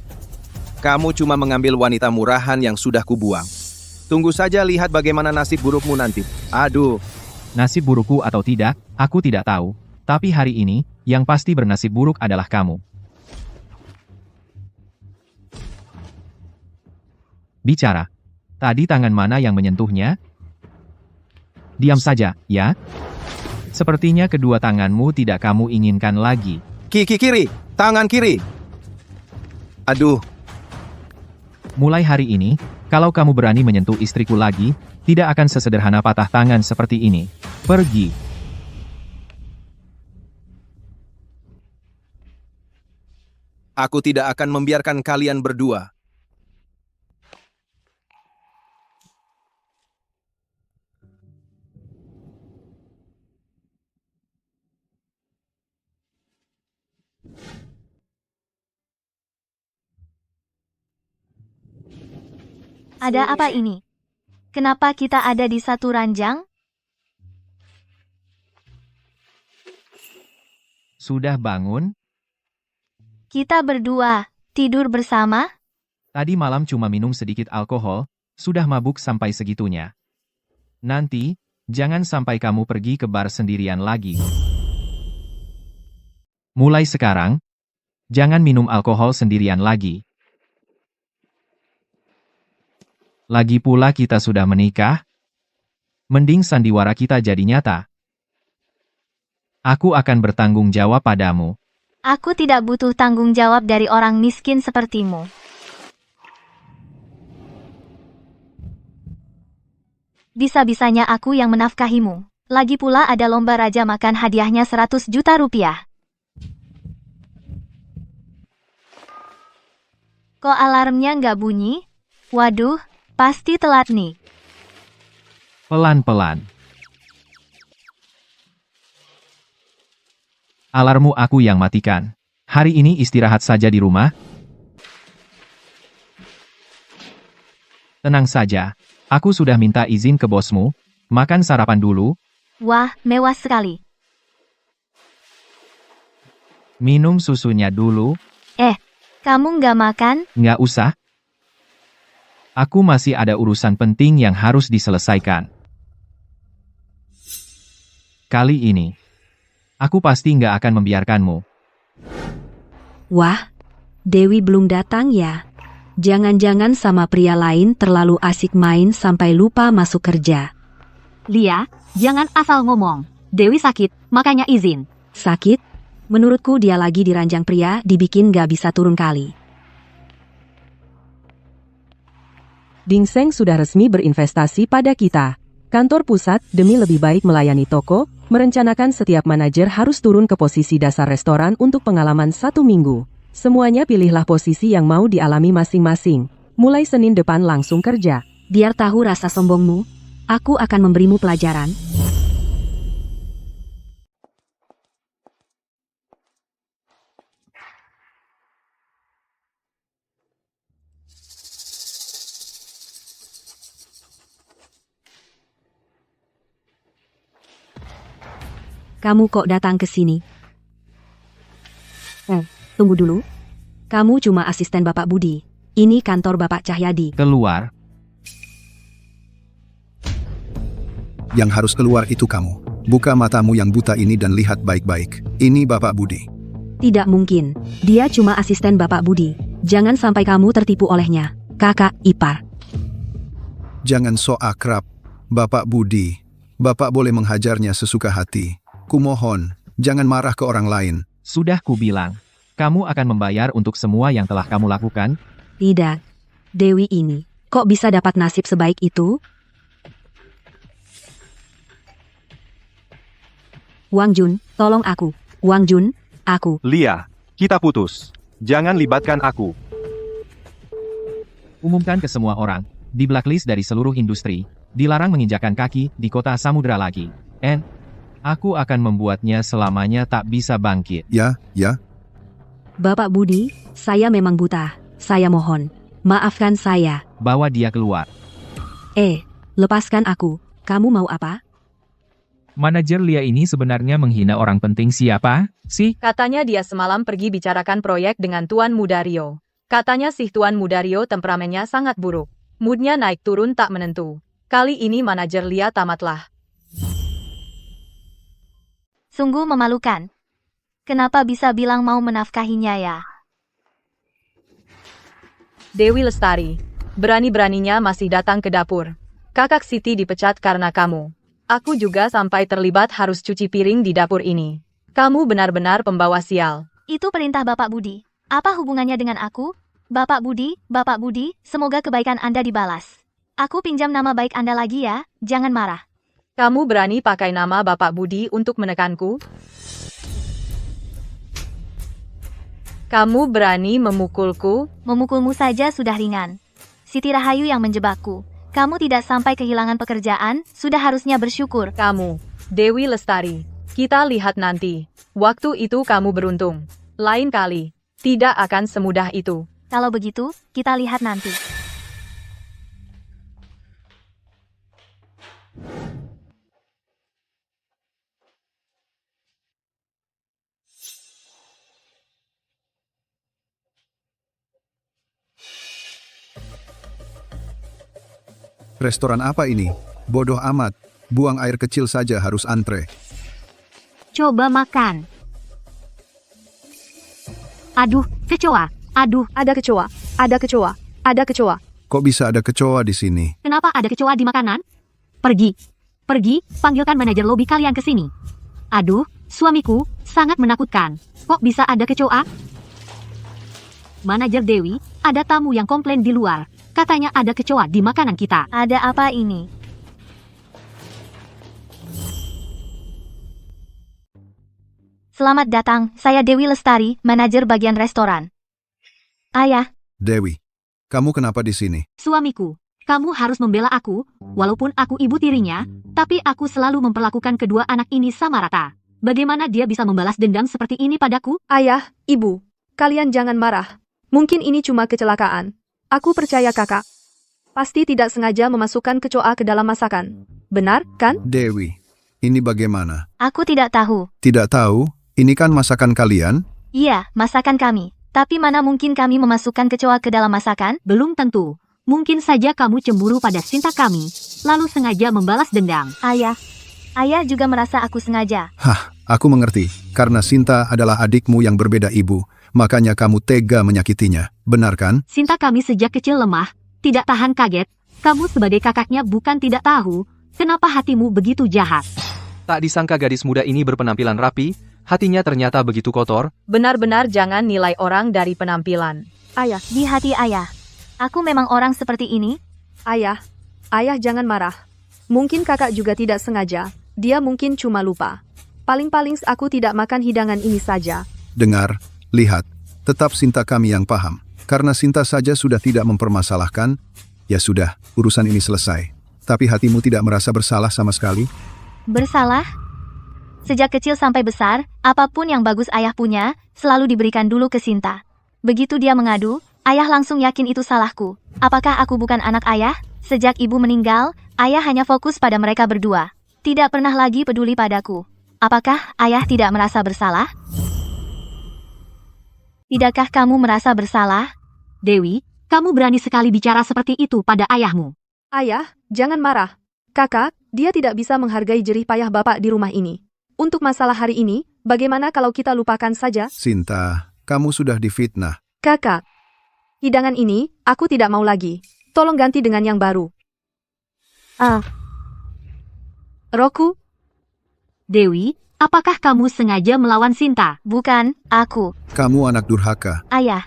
Kamu cuma mengambil wanita murahan yang sudah kubuang. Tunggu saja lihat bagaimana nasib burukmu nanti. Aduh. Nasib burukku atau tidak, aku tidak tahu. Tapi hari ini, yang pasti bernasib buruk adalah kamu. Bicara. Tadi tangan mana yang menyentuhnya? Diam saja, ya? Sepertinya kedua tanganmu tidak kamu inginkan lagi. Kiri. Tangan kiri. Aduh. Mulai hari ini, kalau kamu berani menyentuh istriku lagi, tidak akan sesederhana patah tangan seperti ini. Pergi. Aku tidak akan membiarkan kalian berdua. Ada apa ini? Kenapa kita ada di satu ranjang? Sudah bangun? Kita berdua tidur bersama? Tadi malam cuma minum sedikit alkohol, sudah mabuk sampai segitunya. Nanti, jangan sampai kamu pergi ke bar sendirian lagi. Mulai sekarang, jangan minum alkohol sendirian lagi. Lagi pula kita sudah menikah. Mending sandiwara kita jadi nyata. Aku akan bertanggung jawab padamu. Aku tidak butuh tanggung jawab dari orang miskin sepertimu. Bisa-bisanya aku yang menafkahimu. Lagi pula ada lomba raja makan hadiahnya 100 juta rupiah. Kok alarmnya nggak bunyi? Waduh, pasti telat nih. Pelan-pelan. Alarmu aku yang matikan. Hari ini istirahat saja di rumah. Tenang saja. Aku sudah minta izin ke bosmu. Makan sarapan dulu. Wah, mewah sekali. Minum susunya dulu. Kamu nggak makan? Nggak usah. Aku masih ada urusan penting yang harus diselesaikan. Kali ini, aku pasti nggak akan membiarkanmu. Wah, Dewi belum datang ya? Jangan-jangan sama pria lain terlalu asik main sampai lupa masuk kerja. Lia, jangan asal ngomong. Dewi sakit, makanya izin. Sakit? Menurutku dia lagi diranjang pria, dibikin gak bisa turun kali. Dingseng sudah resmi berinvestasi pada kita. Kantor pusat, demi lebih baik melayani toko, merencanakan setiap manajer harus turun ke posisi dasar restoran untuk pengalaman 1 minggu. Semuanya pilihlah posisi yang mau dialami masing-masing. Mulai Senin depan langsung kerja. Biar tahu rasa sombongmu, aku akan memberimu pelajaran. Kamu kok datang ke sini? Tunggu dulu. Kamu cuma asisten Bapak Budi. Ini kantor Bapak Cahyadi. Keluar. Yang harus keluar itu kamu. Buka matamu yang buta ini dan lihat baik-baik. Ini Bapak Budi. Tidak mungkin. Dia cuma asisten Bapak Budi. Jangan sampai kamu tertipu olehnya. Kakak ipar. Jangan so akrab. Bapak Budi. Bapak boleh menghajarnya sesuka hati. Kumohon, jangan marah ke orang lain. Sudah kubilang. Kamu akan membayar untuk semua yang telah kamu lakukan? Tidak. Dewi ini, kok bisa dapat nasib sebaik itu? Wang Jun, tolong aku. Wang Jun, aku. Lia, kita putus. Jangan libatkan aku. Umumkan ke semua orang. Di blacklist dari seluruh industri. Dilarang menginjakan kaki di kota Samudra lagi. Aku akan membuatnya selamanya tak bisa bangkit. Ya. Bapak Budi, saya memang buta. Saya mohon. Maafkan saya. Bawa dia keluar. Lepaskan aku. Kamu mau apa? Manajer Lia ini sebenarnya menghina orang penting siapa, sih? Katanya dia semalam pergi bicarakan proyek dengan Tuan Muda Rio. Katanya sih Tuan Muda Rio temperamennya sangat buruk. Moodnya naik turun tak menentu. Kali ini manajer Lia tamatlah. Sungguh memalukan. Kenapa bisa bilang mau menafkahinya ya? Dewi Lestari, berani-beraninya masih datang ke dapur. Kakak Siti dipecat karena kamu. Aku juga sampai terlibat harus cuci piring di dapur ini. Kamu benar-benar pembawa sial. Itu perintah Bapak Budi. Apa hubungannya dengan aku? Bapak Budi, semoga kebaikan Anda dibalas. Aku pinjam nama baik Anda lagi ya, jangan marah. Kamu berani pakai nama Bapak Budi untuk menekanku? Kamu berani memukulku? Memukulmu saja sudah ringan. Siti Rahayu yang menjebakku. Kamu tidak sampai kehilangan pekerjaan, sudah harusnya bersyukur. Kamu, Dewi Lestari. Kita lihat nanti. Waktu itu kamu beruntung. Lain kali, tidak akan semudah itu. Kalau begitu, kita lihat nanti. Restoran apa ini? Bodoh amat. Buang air kecil saja harus antre. Coba makan. Aduh, kecoa. Aduh, Ada kecoa, ada kecoa, ada kecoa. Kok bisa ada kecoa di sini? kenapa ada kecoa di makanan? Pergi, panggilkan manajer lobi kalian ke sini. Aduh, suamiku, sangat menakutkan. Kok bisa ada kecoa? Manajer Dewi, ada tamu yang komplain di luar. Katanya ada kecoa di makanan kita. Ada apa ini? Selamat datang, saya Dewi Lestari, manajer bagian restoran. Ayah, Dewi, kamu kenapa di sini? Suamiku, kamu harus membela aku, walaupun aku ibu tirinya, tapi aku selalu memperlakukan kedua anak ini sama rata. Bagaimana dia bisa membalas dendam seperti ini padaku? Ayah, ibu, kalian jangan marah. Mungkin ini cuma kecelakaan. Aku percaya kakak. Pasti tidak sengaja memasukkan kecoa ke dalam masakan. Benar, kan? Dewi, ini bagaimana? aku tidak tahu. Tidak tahu, ini kan masakan kalian? Iya, masakan kami. Tapi mana mungkin kami memasukkan kecoa ke dalam masakan? Belum tentu. Mungkin saja kamu cemburu pada Sinta kami, lalu sengaja membalas dendam. Ayah juga merasa aku sengaja. Hah, aku mengerti. Karena Sinta adalah adikmu yang berbeda ibu, makanya kamu tega menyakitinya. Benar kan? Sinta kami sejak kecil lemah, tidak tahan kaget. Kamu sebagai kakaknya bukan tidak tahu, kenapa hatimu begitu jahat. Tak disangka gadis muda ini berpenampilan rapi, hatinya ternyata begitu kotor. Benar-benar jangan nilai orang dari penampilan. Ayah, di hati ayah. Aku memang orang seperti ini. Ayah jangan marah. Mungkin kakak juga tidak sengaja. Dia mungkin cuma lupa. Paling-paling aku tidak makan hidangan ini saja. Dengar, lihat. Tetap Sinta kami yang paham. Karena Sinta saja sudah tidak mempermasalahkan, ya sudah, urusan ini selesai. Tapi hatimu tidak merasa bersalah sama sekali? Bersalah? Sejak kecil sampai besar, apapun yang bagus ayah punya, selalu diberikan dulu ke Sinta. Begitu dia mengadu, ayah langsung yakin itu salahku. Apakah aku bukan anak ayah? Sejak ibu meninggal, ayah hanya fokus pada mereka berdua. Tidak pernah lagi peduli padaku. Apakah ayah tidak merasa bersalah? Tidakkah kamu merasa bersalah? Dewi, kamu berani sekali bicara seperti itu pada ayahmu. Ayah, jangan marah. Kakak, dia tidak bisa menghargai jerih payah bapak di rumah ini. Untuk masalah hari ini, bagaimana kalau kita lupakan saja? Sinta, kamu sudah difitnah. Kakak, hidangan ini, aku tidak mau lagi. Tolong ganti dengan yang baru. Roku? Dewi, apakah kamu sengaja melawan Sinta? Bukan, aku. Kamu anak durhaka. Ayah.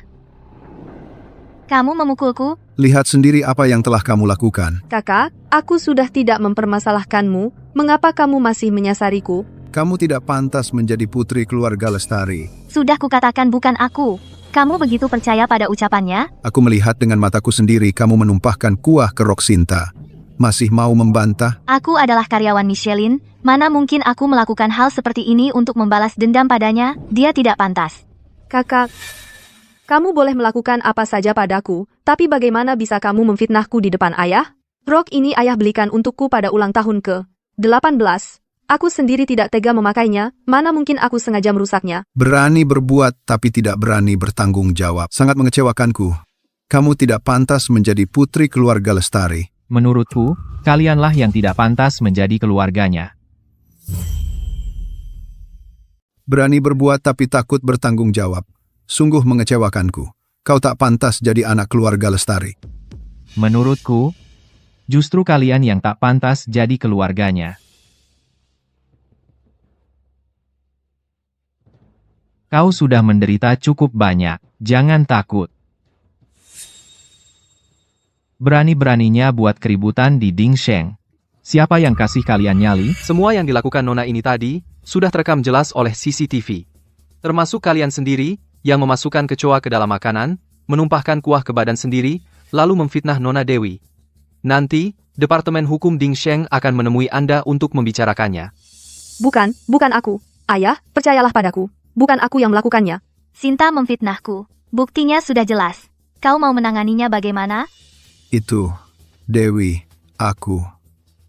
Kamu memukulku? Lihat sendiri apa yang telah kamu lakukan. Kakak, aku sudah tidak mempermasalahkanmu. Mengapa kamu masih menyasariku? Kamu tidak pantas menjadi putri keluarga Lestari. Sudah kukatakan bukan aku. Kamu begitu percaya pada ucapannya? Aku melihat dengan mataku sendiri kamu menumpahkan kuah ke rok Sinta. Masih mau membantah? Aku adalah karyawan Michelin. Mana mungkin aku melakukan hal seperti ini untuk membalas dendam padanya? Dia tidak pantas. Kakak, kamu boleh melakukan apa saja padaku, tapi bagaimana bisa kamu memfitnahku di depan ayah? Rok ini ayah belikan untukku pada ulang tahun ke-18. Aku sendiri tidak tega memakainya, mana mungkin aku sengaja merusaknya. Berani berbuat tapi tidak berani bertanggung jawab. Sangat mengecewakanku. Kamu tidak pantas menjadi putri keluarga Lestari. Menurutku, kalianlah yang tidak pantas menjadi keluarganya. Berani berbuat tapi takut bertanggung jawab. Sungguh mengecewakanku. Kau tak pantas jadi anak keluarga Lestari. Menurutku, justru kalian yang tak pantas jadi keluarganya. Kau sudah menderita cukup banyak, jangan takut. Berani-beraninya buat keributan di Dingsheng. Siapa yang kasih kalian nyali? Semua yang dilakukan nona ini tadi, sudah terekam jelas oleh CCTV. Termasuk kalian sendiri, yang memasukkan kecoa ke dalam makanan, menumpahkan kuah ke badan sendiri, lalu memfitnah Nona Dewi. Nanti, Departemen Hukum Dingsheng akan menemui Anda untuk membicarakannya. Bukan aku. Ayah, percayalah padaku. Bukan aku yang melakukannya. Sinta memfitnahku. Buktinya sudah jelas. Kau mau menanganinya bagaimana? Itu, Dewi, aku.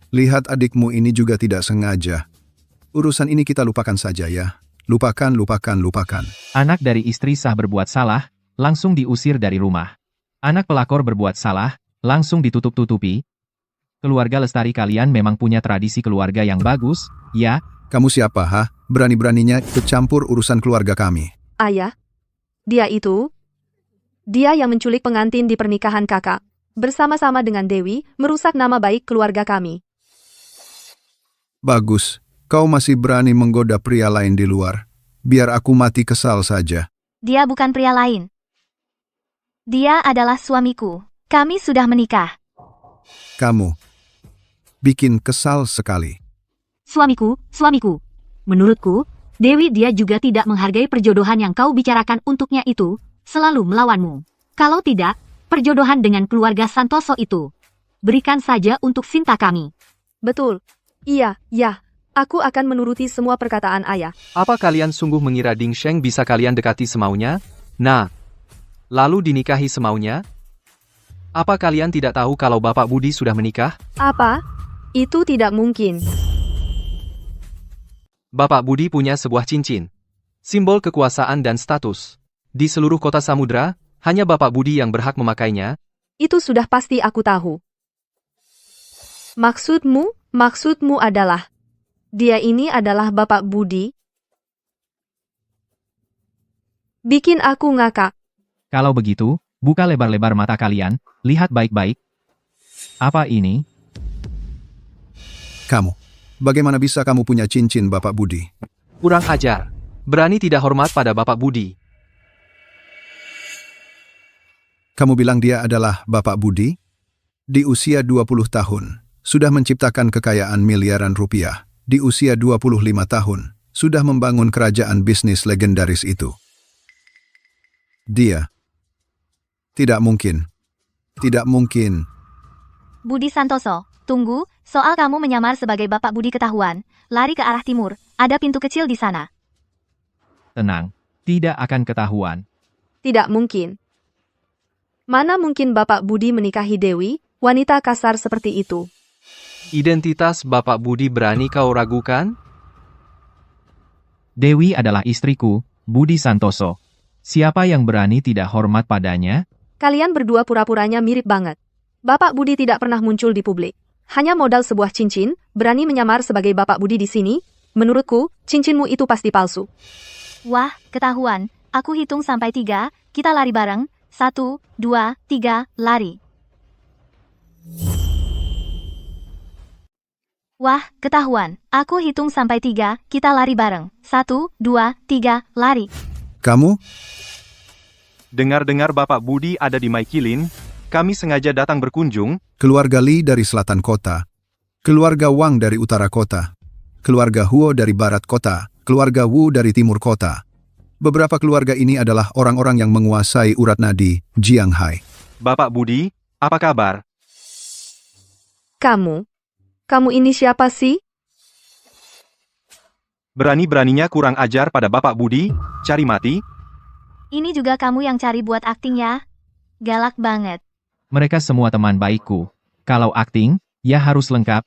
Lihat adikmu ini juga tidak sengaja. Urusan ini kita lupakan saja ya. Lupakan. Anak dari istri sah berbuat salah, langsung diusir dari rumah. Anak pelakor berbuat salah, langsung ditutup-tutupi. Keluarga Lestari kalian memang punya tradisi keluarga yang bagus, ya? Kamu siapa, ha? Berani-beraninya ikut campur urusan keluarga kami. Ayah, dia yang menculik pengantin di pernikahan kakak. Bersama-sama dengan Dewi, merusak nama baik keluarga kami. Bagus, kau masih berani menggoda pria lain di luar. Biar aku mati kesal saja. Dia bukan pria lain. Dia adalah suamiku. Kami sudah menikah. Kamu bikin kesal sekali. Suamiku. Menurutku, Dewi dia juga tidak menghargai perjodohan yang kau bicarakan untuknya itu, selalu melawanmu. Kalau tidak, perjodohan dengan keluarga Santoso itu, berikan saja untuk Sinta kami. Betul. Iya, aku akan menuruti semua perkataan ayah. Apa kalian sungguh mengira Dingsheng bisa kalian dekati semaunya? Nah, lalu dinikahi semaunya? Apa kalian tidak tahu kalau Bapak Budi sudah menikah? Apa? Itu tidak mungkin. Bapak Budi punya sebuah cincin. Simbol kekuasaan dan status. Di seluruh kota samudra, hanya Bapak Budi yang berhak memakainya. Itu sudah pasti aku tahu. Maksudmu adalah, dia ini adalah Bapak Budi? Bikin aku ngakak. Kalau begitu, buka lebar-lebar mata kalian, lihat baik-baik. Apa ini? Kamu. Bagaimana bisa kamu punya cincin Bapak Budi? Kurang ajar. Berani tidak hormat pada Bapak Budi. Kamu bilang dia adalah Bapak Budi? Di usia 20 tahun, sudah menciptakan kekayaan miliaran rupiah. Di usia 25 tahun, sudah membangun kerajaan bisnis legendaris itu. Dia. Tidak mungkin. Tidak mungkin. Budi Santoso, tunggu, soal kamu menyamar sebagai Bapak Budi ketahuan. Lari ke arah timur, ada pintu kecil di sana. Tenang, tidak akan ketahuan. Tidak mungkin. Mana mungkin Bapak Budi menikahi Dewi, wanita kasar seperti itu? Identitas Bapak Budi berani kau ragukan? Dewi adalah istriku, Budi Santoso. Siapa yang berani tidak hormat padanya? Kalian berdua pura-puranya mirip banget. Bapak Budi tidak pernah muncul di publik. Hanya modal sebuah cincin, berani menyamar sebagai Bapak Budi di sini? Menurutku, cincinmu itu pasti palsu. Wah, ketahuan. Aku hitung sampai 3, kita lari bareng. 1, 2, 3, lari. Wah, ketahuan. Aku hitung sampai 3, kita lari bareng. 1, 2, 3, lari. Kamu? Dengar-dengar Bapak Budi ada di Maikilin, kami sengaja datang berkunjung. Keluarga Li dari selatan kota. Keluarga Wang dari utara kota. Keluarga Huo dari barat kota. Keluarga Wu dari timur kota. Beberapa keluarga ini adalah orang-orang yang menguasai urat nadi Jianghai. Bapak Budi, apa kabar? Kamu ini siapa sih? Berani-beraninya kurang ajar pada Bapak Budi, cari mati? Ini juga kamu yang cari buat akting ya? Galak banget. Mereka semua teman baikku. Kalau akting, ya harus lengkap.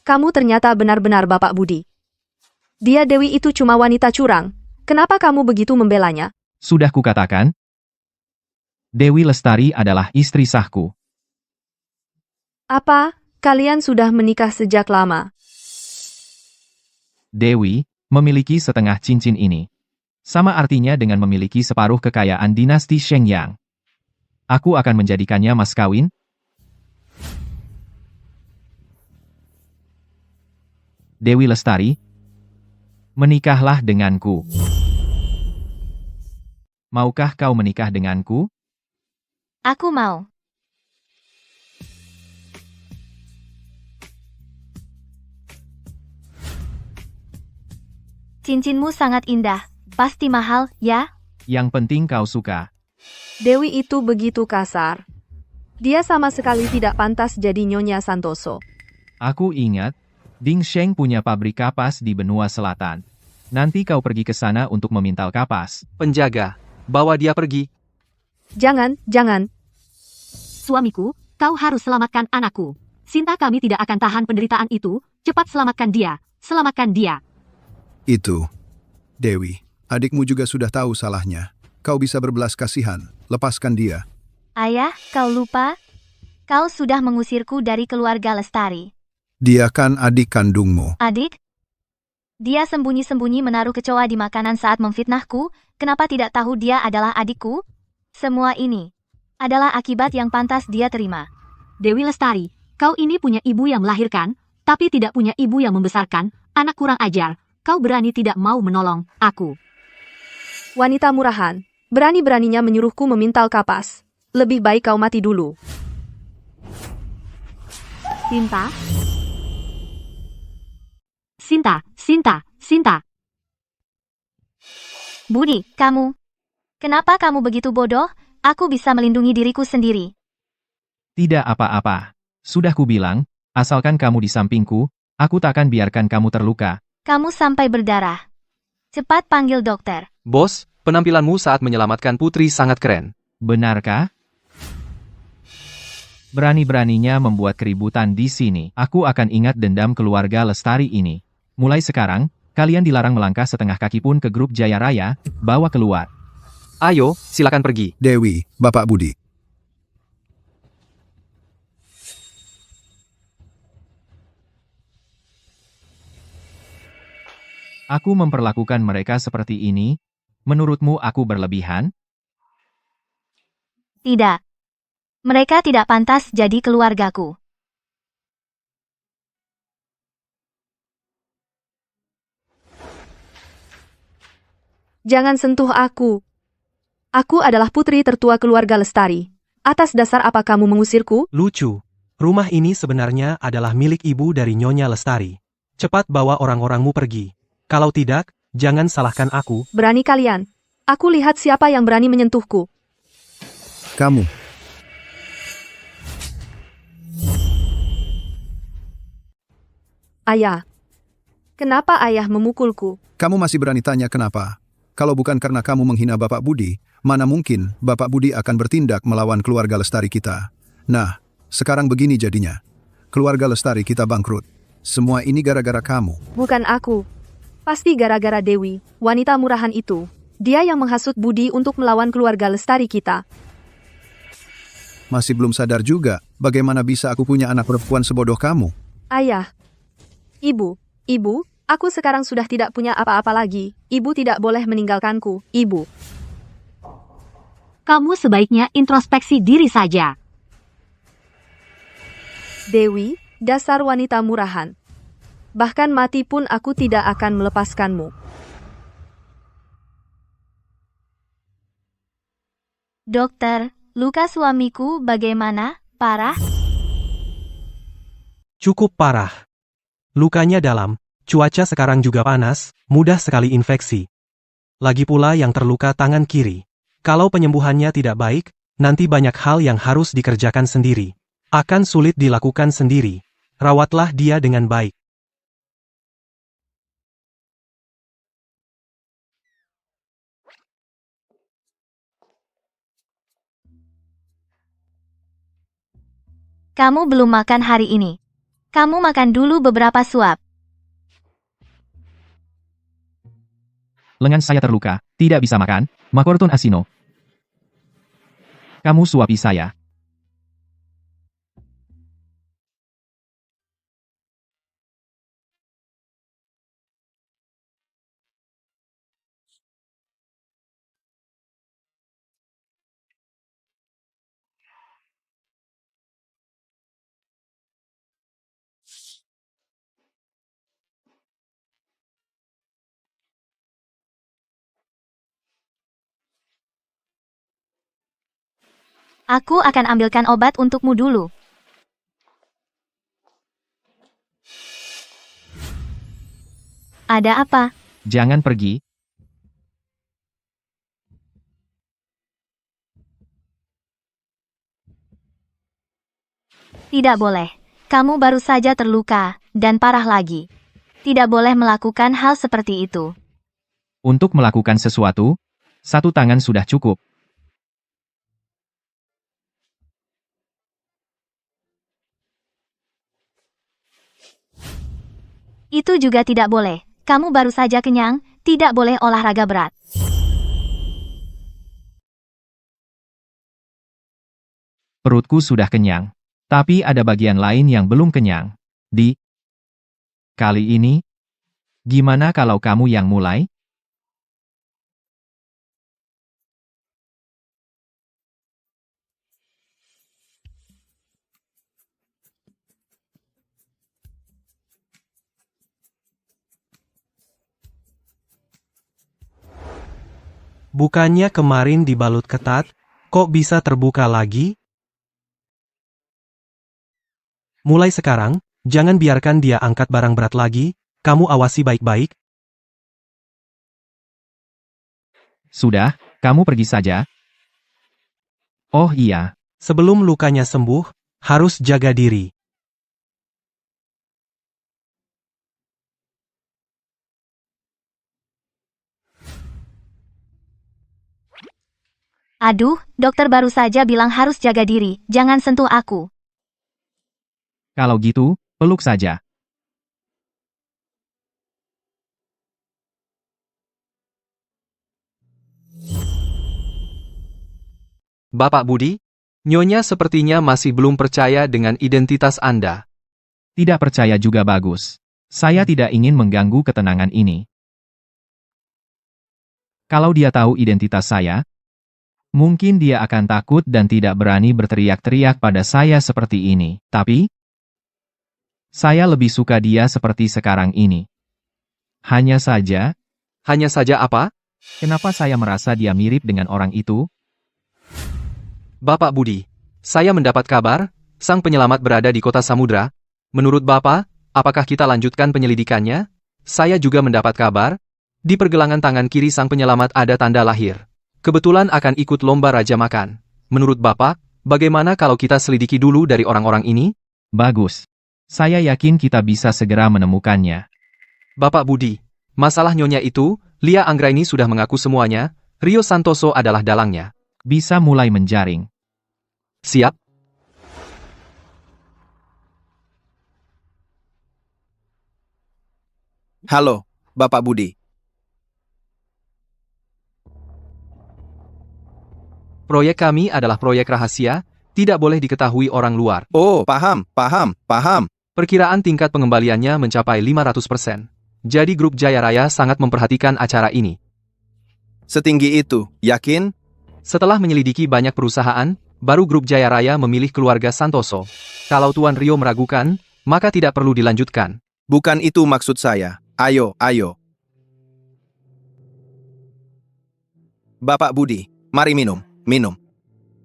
Kamu ternyata benar-benar Bapak Budi. Dia Dewi itu cuma wanita curang. Kenapa kamu begitu membelanya? Sudah kukatakan, Dewi Lestari adalah istri sahku. Apa? Kalian sudah menikah sejak lama? Dewi memiliki setengah cincin ini. Sama artinya dengan memiliki separuh kekayaan dinasti Shengyang. Aku akan menjadikannya mas kawin. Dewi Lestari, menikahlah denganku. Maukah kau menikah denganku? Aku mau. Cincinmu sangat indah. Pasti mahal, ya? Yang penting kau suka. Dewi itu begitu kasar. Dia sama sekali tidak pantas jadi Nyonya Santoso. Aku ingat, Ding Sheng punya pabrik kapas di benua selatan. Nanti kau pergi ke sana untuk memintal kapas. Penjaga, bawa dia pergi. Jangan. Suamiku, kau harus selamatkan anakku. Sinta kami tidak akan tahan penderitaan itu. Cepat selamatkan dia. Selamatkan dia. Itu. Dewi, adikmu juga sudah tahu salahnya. Kau bisa berbelas kasihan. Lepaskan dia. Ayah, kau lupa? Kau sudah mengusirku dari keluarga Lestari. Dia kan adik kandungmu. Adik? Dia sembunyi-sembunyi menaruh kecoa di makanan saat memfitnahku. Kenapa tidak tahu dia adalah adikku? Semua ini adalah akibat yang pantas dia terima. Dewi Lestari, kau ini punya ibu yang melahirkan, tapi tidak punya ibu yang membesarkan. Anak kurang ajar. Kau berani tidak mau menolong aku. Wanita murahan, berani-beraninya menyuruhku memintal kapas. Lebih baik kau mati dulu. Sinta. Budi, kamu. Kenapa kamu begitu bodoh? Aku bisa melindungi diriku sendiri. Tidak apa-apa. Sudah kubilang, asalkan kamu di sampingku, aku takkan biarkan kamu terluka. Kamu sampai berdarah. Cepat panggil dokter. Bos, penampilanmu saat menyelamatkan putri sangat keren. Benarkah? Berani-beraninya membuat keributan di sini. Aku akan ingat dendam keluarga Lestari ini. Mulai sekarang, Kalian dilarang melangkah setengah kaki pun ke grup Jaya Raya, bawa keluar. Ayo, silakan pergi. Dewi, Bapak Budi. Aku memperlakukan mereka seperti ini, menurutmu aku berlebihan? Tidak. Mereka tidak pantas jadi keluargaku. Jangan sentuh aku. Aku adalah putri tertua keluarga Lestari. Atas dasar apa kamu mengusirku? Lucu. Rumah ini sebenarnya adalah milik ibu dari Nyonya Lestari. Cepat bawa orang-orangmu pergi. Kalau tidak, jangan salahkan aku. Berani kalian. Aku lihat siapa yang berani menyentuhku. Kamu. Ayah. Kenapa ayah memukulku? Kamu masih berani tanya kenapa? Kalau bukan karena kamu menghina Bapak Budi, mana mungkin Bapak Budi akan bertindak melawan keluarga Lestari kita. Nah, sekarang begini jadinya. Keluarga Lestari kita bangkrut. Semua ini gara-gara kamu. Bukan aku. Pasti gara-gara Dewi, wanita murahan itu. Dia yang menghasut Budi untuk melawan keluarga Lestari kita. Masih belum sadar juga, bagaimana bisa aku punya anak perempuan sebodoh kamu? Ayah. Ibu. Aku sekarang sudah tidak punya apa-apa lagi. Ibu tidak boleh meninggalkanku, Ibu. Kamu sebaiknya introspeksi diri saja. Dewi, dasar wanita murahan. Bahkan mati pun aku tidak akan melepaskanmu. Dokter, luka suamiku bagaimana? Parah? Cukup parah. Lukanya dalam, cuaca sekarang juga panas, mudah sekali infeksi. Lagi pula yang terluka tangan kiri. Kalau penyembuhannya tidak baik, nanti banyak hal yang harus dikerjakan sendiri. Akan sulit dilakukan sendiri. Rawatlah dia dengan baik. Kamu belum makan hari ini. Kamu makan dulu beberapa suap. Lengan saya terluka, tidak bisa makan, Makorton Asino. Kamu suapi saya. Aku akan ambilkan obat untukmu dulu. Ada apa? Jangan pergi. Tidak boleh. Kamu baru saja terluka, dan parah lagi. Tidak boleh melakukan hal seperti itu. Untuk melakukan sesuatu, satu tangan sudah cukup. Itu juga tidak boleh. Kamu baru saja kenyang, tidak boleh olahraga berat. Perutku sudah kenyang. Tapi ada bagian lain yang belum kenyang. Kali ini, gimana kalau kamu yang mulai? Bukannya kemarin dibalut ketat, kok bisa terbuka lagi? Mulai sekarang, jangan biarkan dia angkat barang berat lagi, kamu awasi baik-baik. Sudah, kamu pergi saja. Oh iya. Sebelum lukanya sembuh, harus jaga diri. Aduh, dokter baru saja bilang harus jaga diri, jangan sentuh aku. Kalau gitu, peluk saja. Bapak Budi, Nyonya sepertinya masih belum percaya dengan identitas Anda. Tidak percaya juga bagus. Saya tidak ingin mengganggu ketenangan ini. Kalau dia tahu identitas saya, mungkin dia akan takut dan tidak berani berteriak-teriak pada saya seperti ini. Tapi, saya lebih suka dia seperti sekarang ini. Hanya saja, apa? Kenapa saya merasa dia mirip dengan orang itu? Bapak Budi, saya mendapat kabar, sang penyelamat berada di kota Samudra. Menurut Bapak, apakah kita lanjutkan penyelidikannya? Saya juga mendapat kabar, di pergelangan tangan kiri sang penyelamat ada tanda lahir. Kebetulan akan ikut lomba Raja Makan. Menurut Bapak, bagaimana kalau kita selidiki dulu dari orang-orang ini? Bagus. Saya yakin kita bisa segera menemukannya. Bapak Budi, masalah Nyonya itu, Lia Anggraini sudah mengaku semuanya, Rio Santoso adalah dalangnya. Bisa mulai menjaring. Siap? Halo, Bapak Budi. Proyek kami adalah proyek rahasia, tidak boleh diketahui orang luar. Oh, paham. Perkiraan tingkat pengembaliannya mencapai 500%. Jadi grup Jaya Raya sangat memperhatikan acara ini. Setinggi itu, yakin? Setelah menyelidiki banyak perusahaan, baru grup Jaya Raya memilih keluarga Santoso. Kalau Tuan Rio meragukan, maka tidak perlu dilanjutkan. Bukan itu maksud saya. Ayo. Bapak Budi, mari minum.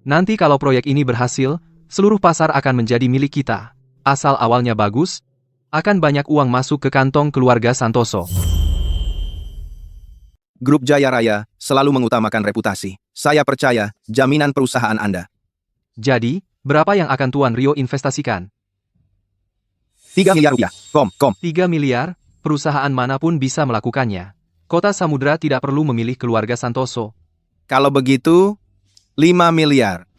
Nanti kalau proyek ini berhasil, seluruh pasar akan menjadi milik kita. Asal awalnya bagus, akan banyak uang masuk ke kantong keluarga Santoso. Grup Jaya Raya selalu mengutamakan reputasi. Saya percaya jaminan perusahaan Anda. Jadi, berapa yang akan Tuan Rio investasikan? 3 miliar rupiah. 3 miliar, perusahaan manapun bisa melakukannya. Kota Samudra tidak perlu memilih keluarga Santoso. Kalau begitu, 5 miliar.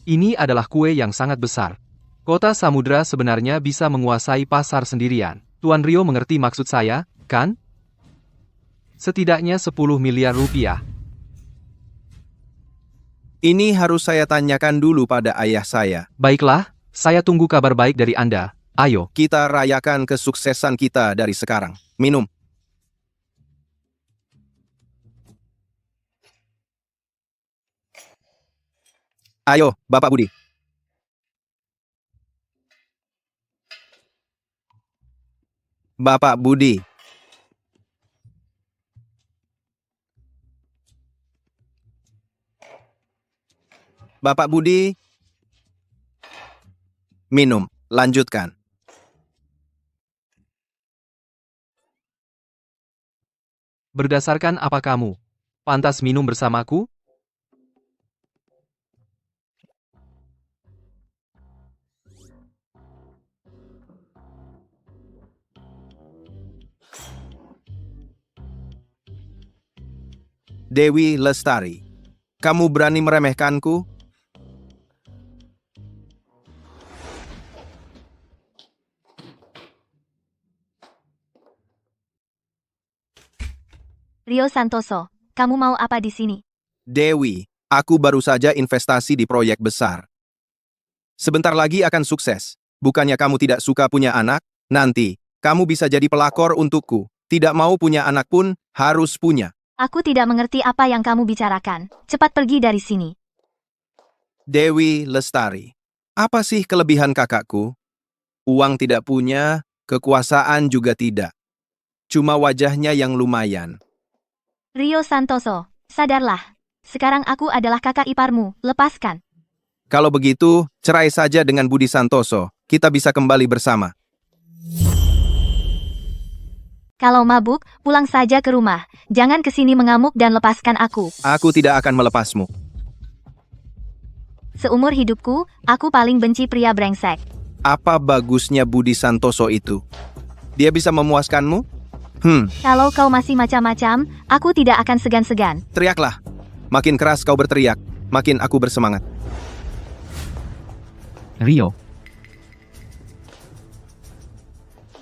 Ini adalah kue yang sangat besar. Kota Samudra sebenarnya bisa menguasai pasar sendirian. Tuan Rio mengerti maksud saya, kan? Setidaknya 10 miliar rupiah. Ini harus saya tanyakan dulu pada ayah saya. Baiklah, saya tunggu kabar baik dari Anda. Ayo. Kita rayakan kesuksesan kita dari sekarang. Minum. Ayo, Bapak Budi. Bapak Budi. Bapak Budi. Minum, lanjutkan. Berdasarkan apa kamu pantas minum bersamaku? Dewi Lestari, kamu berani meremehkanku? Rio Santoso, kamu mau apa di sini? Dewi, aku baru saja investasi di proyek besar. Sebentar lagi akan sukses. Bukannya kamu tidak suka punya anak? Nanti, kamu bisa jadi pelakor untukku. Tidak mau punya anak pun, harus punya. Aku tidak mengerti apa yang kamu bicarakan. Cepat pergi dari sini. Dewi Lestari, apa sih kelebihan kakakku? Uang tidak punya, kekuasaan juga tidak. Cuma wajahnya yang lumayan. Rio Santoso, sadarlah. Sekarang aku adalah kakak iparmu, lepaskan. Kalau begitu, cerai saja dengan Budi Santoso. Kita bisa kembali bersama. Kalau mabuk, pulang saja ke rumah. Jangan kesini mengamuk dan lepaskan aku. Aku tidak akan melepasmu. Seumur hidupku, aku paling benci pria brengsek. Apa bagusnya Budi Santoso itu? Dia bisa memuaskanmu? Kalau kau masih macam-macam, aku tidak akan segan-segan. Teriaklah. Makin keras kau berteriak, makin aku bersemangat. Rio.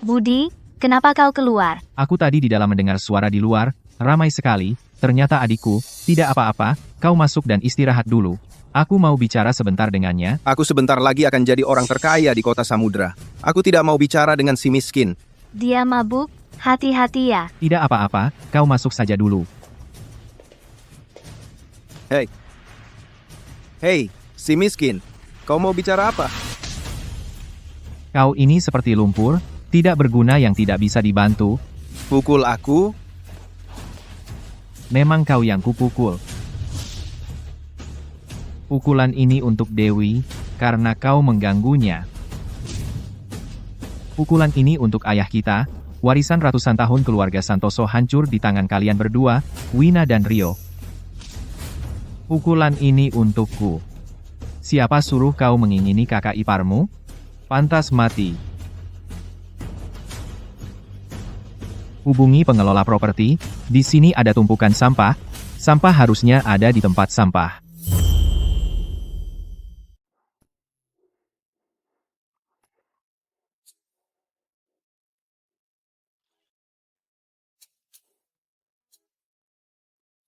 Budi, kenapa kau keluar? Aku tadi di dalam mendengar suara di luar, ramai sekali, ternyata adikku, tidak apa-apa, kau masuk dan istirahat dulu. Aku mau bicara sebentar dengannya. Aku sebentar lagi akan jadi orang terkaya di kota Samudra. Aku tidak mau bicara dengan si miskin. Dia mabuk, hati-hati ya. Tidak apa-apa, kau masuk saja dulu. Hei, si miskin. Kau mau bicara apa? Kau ini seperti lumpur, tidak berguna yang tidak bisa dibantu. Pukul aku? Memang kau yang kupukul. Pukulan ini untuk Dewi, karena kau mengganggunya. Pukulan ini untuk ayah kita, warisan ratusan tahun keluarga Santoso hancur di tangan kalian berdua, Wina dan Rio. Pukulan ini untukku. Siapa suruh kau mengingini kakak iparmu? Pantas mati. Hubungi pengelola properti, di sini ada tumpukan sampah, sampah harusnya ada di tempat sampah.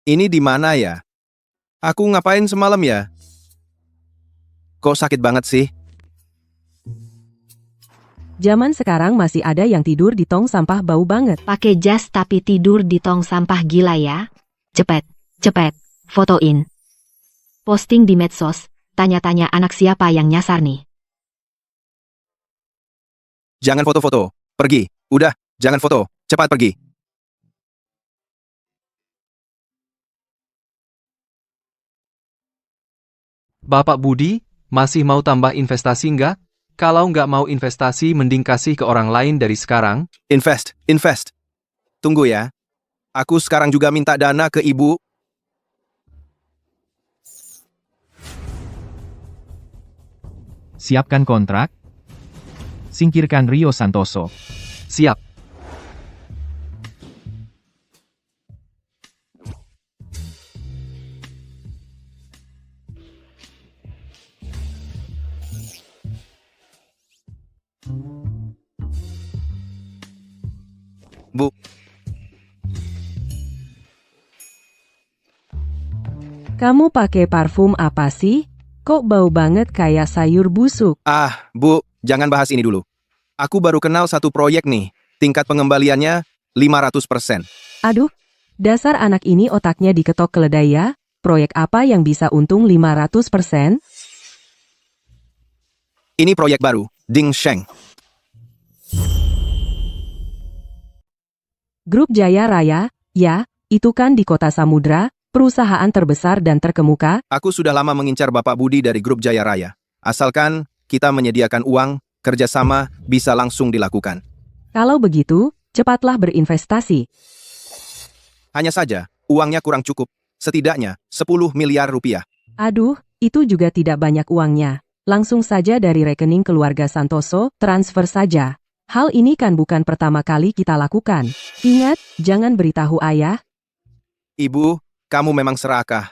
Ini di mana ya? Aku ngapain semalam ya? Kok sakit banget sih? Zaman sekarang masih ada yang tidur di tong sampah bau banget. Pakai jas tapi tidur di tong sampah, gila ya. Cepet, fotoin. Posting di medsos, tanya-tanya anak siapa yang nyasar nih. Jangan foto-foto. Pergi. Udah, jangan foto. Cepat pergi. Bapak Budi, masih mau tambah investasi nggak? Kalau nggak mau investasi, mending kasih ke orang lain dari sekarang. Invest. Tunggu ya. Aku sekarang juga minta dana ke ibu. Siapkan kontrak. Singkirkan Rio Santoso. Siap. Bu. Kamu pakai parfum apa sih? Kok bau banget kayak sayur busuk? Ah, Bu, jangan bahas ini dulu. Aku baru kenal satu proyek nih. Tingkat pengembaliannya 500%. Aduh, dasar anak ini otaknya diketok keledai ya. Proyek apa yang bisa untung 500%? Ini proyek baru, Ding Sheng. Grup Jaya Raya, ya, itu kan di kota Samudra, perusahaan terbesar dan terkemuka. Aku sudah lama mengincar Bapak Budi dari Grup Jaya Raya. Asalkan kita menyediakan uang, kerjasama bisa langsung dilakukan. Kalau begitu, cepatlah berinvestasi. Hanya saja, uangnya kurang cukup. Setidaknya 10 miliar rupiah. Aduh, itu juga tidak banyak uangnya. Langsung saja dari rekening keluarga Santoso, transfer saja. Hal ini kan bukan pertama kali kita lakukan. Ingat, jangan beritahu ayah. Ibu, kamu memang serakah.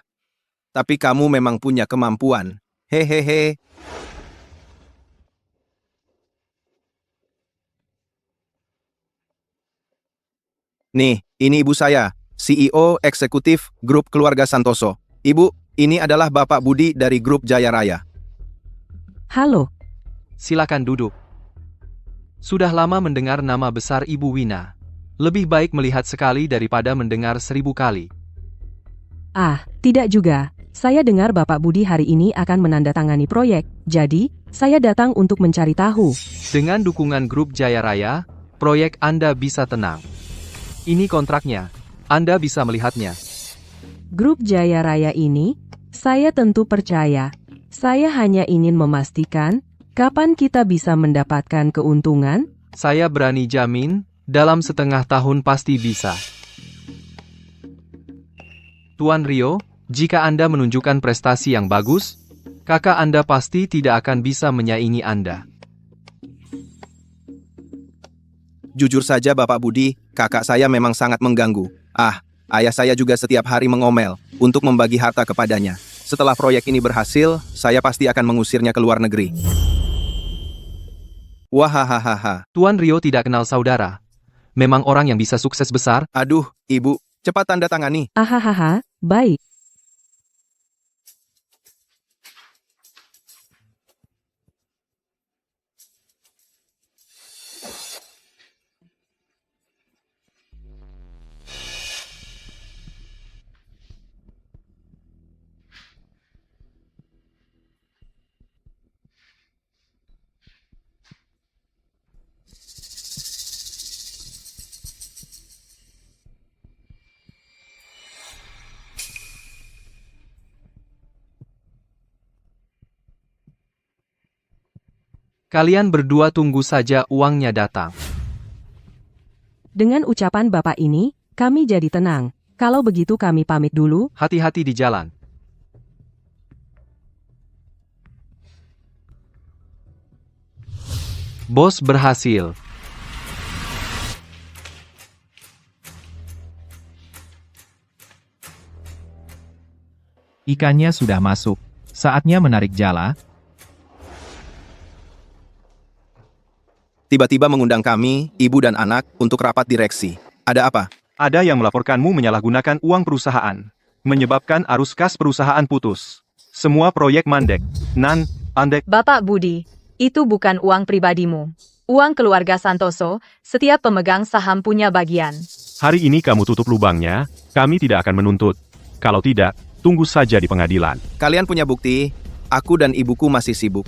Tapi kamu memang punya kemampuan. Hehehe. Nih, ini ibu saya, CEO Eksekutif Grup Keluarga Santoso. Ibu, ini adalah Bapak Budi dari Grup Jaya Raya. Halo. Silakan duduk. Sudah lama mendengar nama besar Ibu Wina. Lebih baik melihat sekali daripada mendengar 1000 kali. Ah, tidak juga. Saya dengar Bapak Budi hari ini akan menandatangani proyek. Jadi, saya datang untuk mencari tahu. Dengan dukungan Grup Jaya Raya, proyek Anda bisa tenang. Ini kontraknya. Anda bisa melihatnya. Grup Jaya Raya ini, saya tentu percaya. Saya hanya ingin memastikan, kapan kita bisa mendapatkan keuntungan? Saya berani jamin, dalam setengah tahun pasti bisa. Tuan Rio, jika Anda menunjukkan prestasi yang bagus, kakak Anda pasti tidak akan bisa menyaingi Anda. Jujur saja Bapak Budi, kakak saya memang sangat mengganggu. Ah, ayah saya juga setiap hari mengomel untuk membagi harta kepadanya. Setelah proyek ini berhasil, saya pasti akan mengusirnya ke luar negeri. Wahahaha. Tuan Rio tidak kenal saudara. Memang orang yang bisa sukses besar. Aduh, Ibu, cepat tanda tangani. Ahahaha, baik. Kalian berdua tunggu saja uangnya datang. Dengan ucapan Bapak ini, kami jadi tenang. Kalau begitu kami pamit dulu. Hati-hati di jalan. Bos berhasil. Ikannya sudah masuk. Saatnya menarik jala. Tiba-tiba mengundang kami, ibu dan anak, untuk rapat direksi. Ada apa? Ada yang melaporkanmu menyalahgunakan uang perusahaan, menyebabkan arus kas perusahaan putus. Semua proyek mandek. Andek. Bapak Budi, itu bukan uang pribadimu. Uang keluarga Santoso, setiap pemegang saham punya bagian. Hari ini kamu tutup lubangnya, kami tidak akan menuntut. Kalau tidak, tunggu saja di pengadilan. Kalian punya bukti, aku dan ibuku masih sibuk.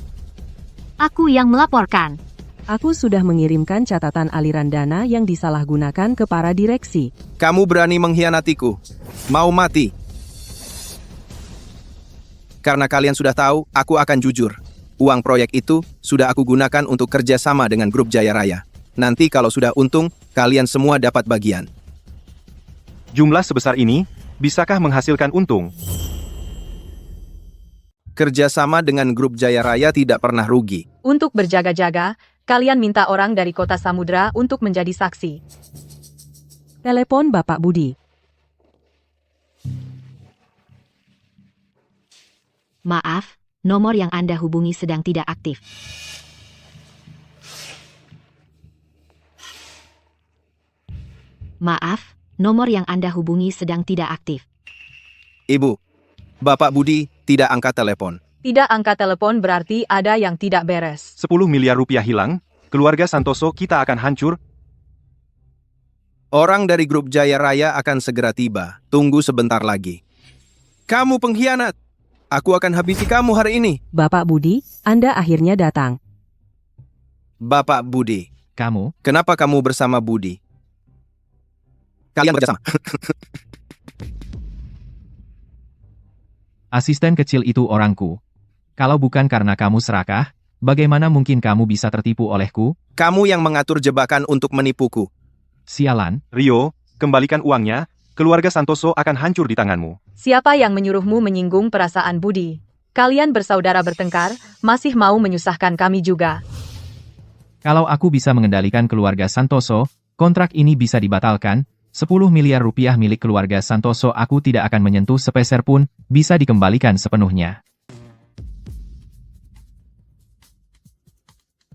Aku yang melaporkan. Aku sudah mengirimkan catatan aliran dana yang disalahgunakan ke para direksi. Kamu berani mengkhianatiku. Mau mati. Karena kalian sudah tahu, aku akan jujur. Uang proyek itu sudah aku gunakan untuk kerja sama dengan grup Jaya Raya. Nanti kalau sudah untung, kalian semua dapat bagian. Jumlah sebesar ini, bisakah menghasilkan untung? Kerjasama dengan grup Jaya Raya tidak pernah rugi. Untuk berjaga-jaga, kalian minta orang dari kota Samudra untuk menjadi saksi. Telepon Bapak Budi. Maaf, nomor yang Anda hubungi sedang tidak aktif. Maaf, nomor yang Anda hubungi sedang tidak aktif. Ibu, Bapak Budi tidak angkat telepon. Tidak angkat telepon berarti ada yang tidak beres. 10 miliar rupiah hilang, keluarga Santoso kita akan hancur. Orang dari grup Jaya Raya akan segera tiba. Tunggu sebentar lagi. Kamu pengkhianat! Aku akan habisi kamu hari ini. Bapak Budi, Anda akhirnya datang. Bapak Budi. Kamu? Kenapa kamu bersama Budi? Kalian bekerja sama. Asisten kecil itu orangku. Kalau bukan karena kamu serakah, bagaimana mungkin kamu bisa tertipu olehku? Kamu yang mengatur jebakan untuk menipuku. Sialan. Rio, kembalikan uangnya, keluarga Santoso akan hancur di tanganmu. Siapa yang menyuruhmu menyinggung perasaan Budi? Kalian bersaudara bertengkar, masih mau menyusahkan kami juga. Kalau aku bisa mengendalikan keluarga Santoso, kontrak ini bisa dibatalkan. 10 miliar rupiah milik keluarga Santoso aku tidak akan menyentuh sepeser pun, bisa dikembalikan sepenuhnya.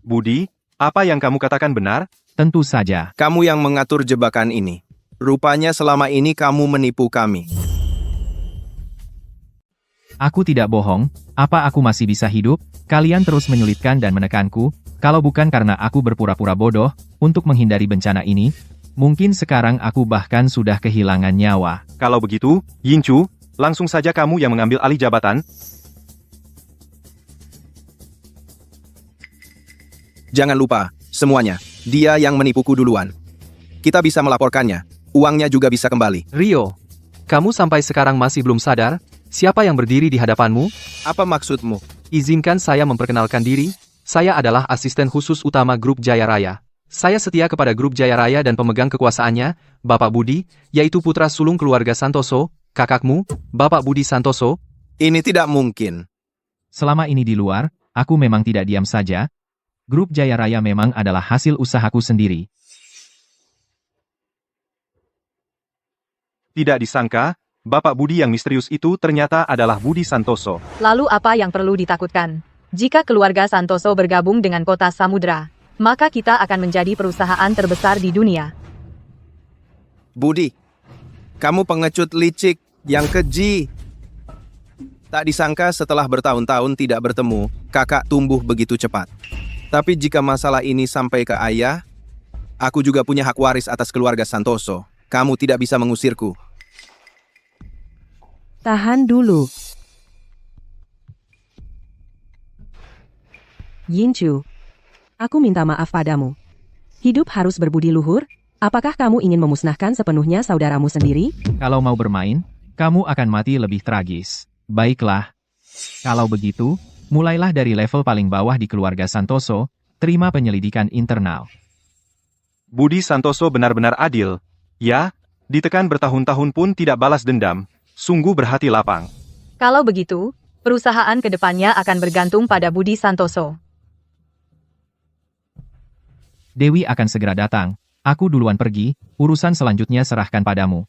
Budi, apa yang kamu katakan benar? Tentu saja. Kamu yang mengatur jebakan ini. Rupanya selama ini kamu menipu kami. Aku tidak bohong, apa aku masih bisa hidup? Kalian terus menyulitkan dan menekanku, kalau bukan karena aku berpura-pura bodoh, untuk menghindari bencana ini, mungkin sekarang aku bahkan sudah kehilangan nyawa. Kalau begitu, Yinchu, langsung saja kamu yang mengambil alih jabatan. Jangan lupa, semuanya, dia yang menipuku duluan. Kita bisa melaporkannya, uangnya juga bisa kembali. Rio, kamu sampai sekarang masih belum sadar? Siapa yang berdiri di hadapanmu? Apa maksudmu? Izinkan saya memperkenalkan diri, saya adalah asisten khusus utama grup Jaya Raya. Saya setia kepada grup Jaya Raya dan pemegang kekuasaannya, Bapak Budi, yaitu putra sulung keluarga Santoso, kakakmu, Bapak Budi Santoso. Ini tidak mungkin. Selama ini di luar, aku memang tidak diam saja. Grup Jaya Raya memang adalah hasil usahaku sendiri. Tidak disangka, Bapak Budi yang misterius itu ternyata adalah Budi Santoso. Lalu apa yang perlu ditakutkan? Jika keluarga Santoso bergabung dengan kota Samudra, maka kita akan menjadi perusahaan terbesar di dunia. Budi, Kamu pengecut licik yang keji. Tak disangka setelah bertahun-tahun tidak bertemu, kakak tumbuh begitu cepat. Tapi jika masalah ini sampai ke ayah, aku juga punya hak waris atas keluarga Santoso. Kamu tidak bisa mengusirku. Tahan dulu. Yinchu, aku minta maaf padamu. Hidup harus berbudi luhur. Apakah kamu ingin memusnahkan sepenuhnya saudaramu sendiri? Kalau mau bermain, kamu akan mati lebih tragis. Baiklah. Kalau begitu, mulailah dari level paling bawah di keluarga Santoso, terima penyelidikan internal. Budi Santoso benar-benar adil. Ya, ditekan bertahun-tahun pun tidak balas dendam. Sungguh berhati lapang. Kalau begitu, perusahaan ke depannya akan bergantung pada Budi Santoso. Dewi akan segera datang. Aku duluan pergi, urusan selanjutnya serahkan padamu.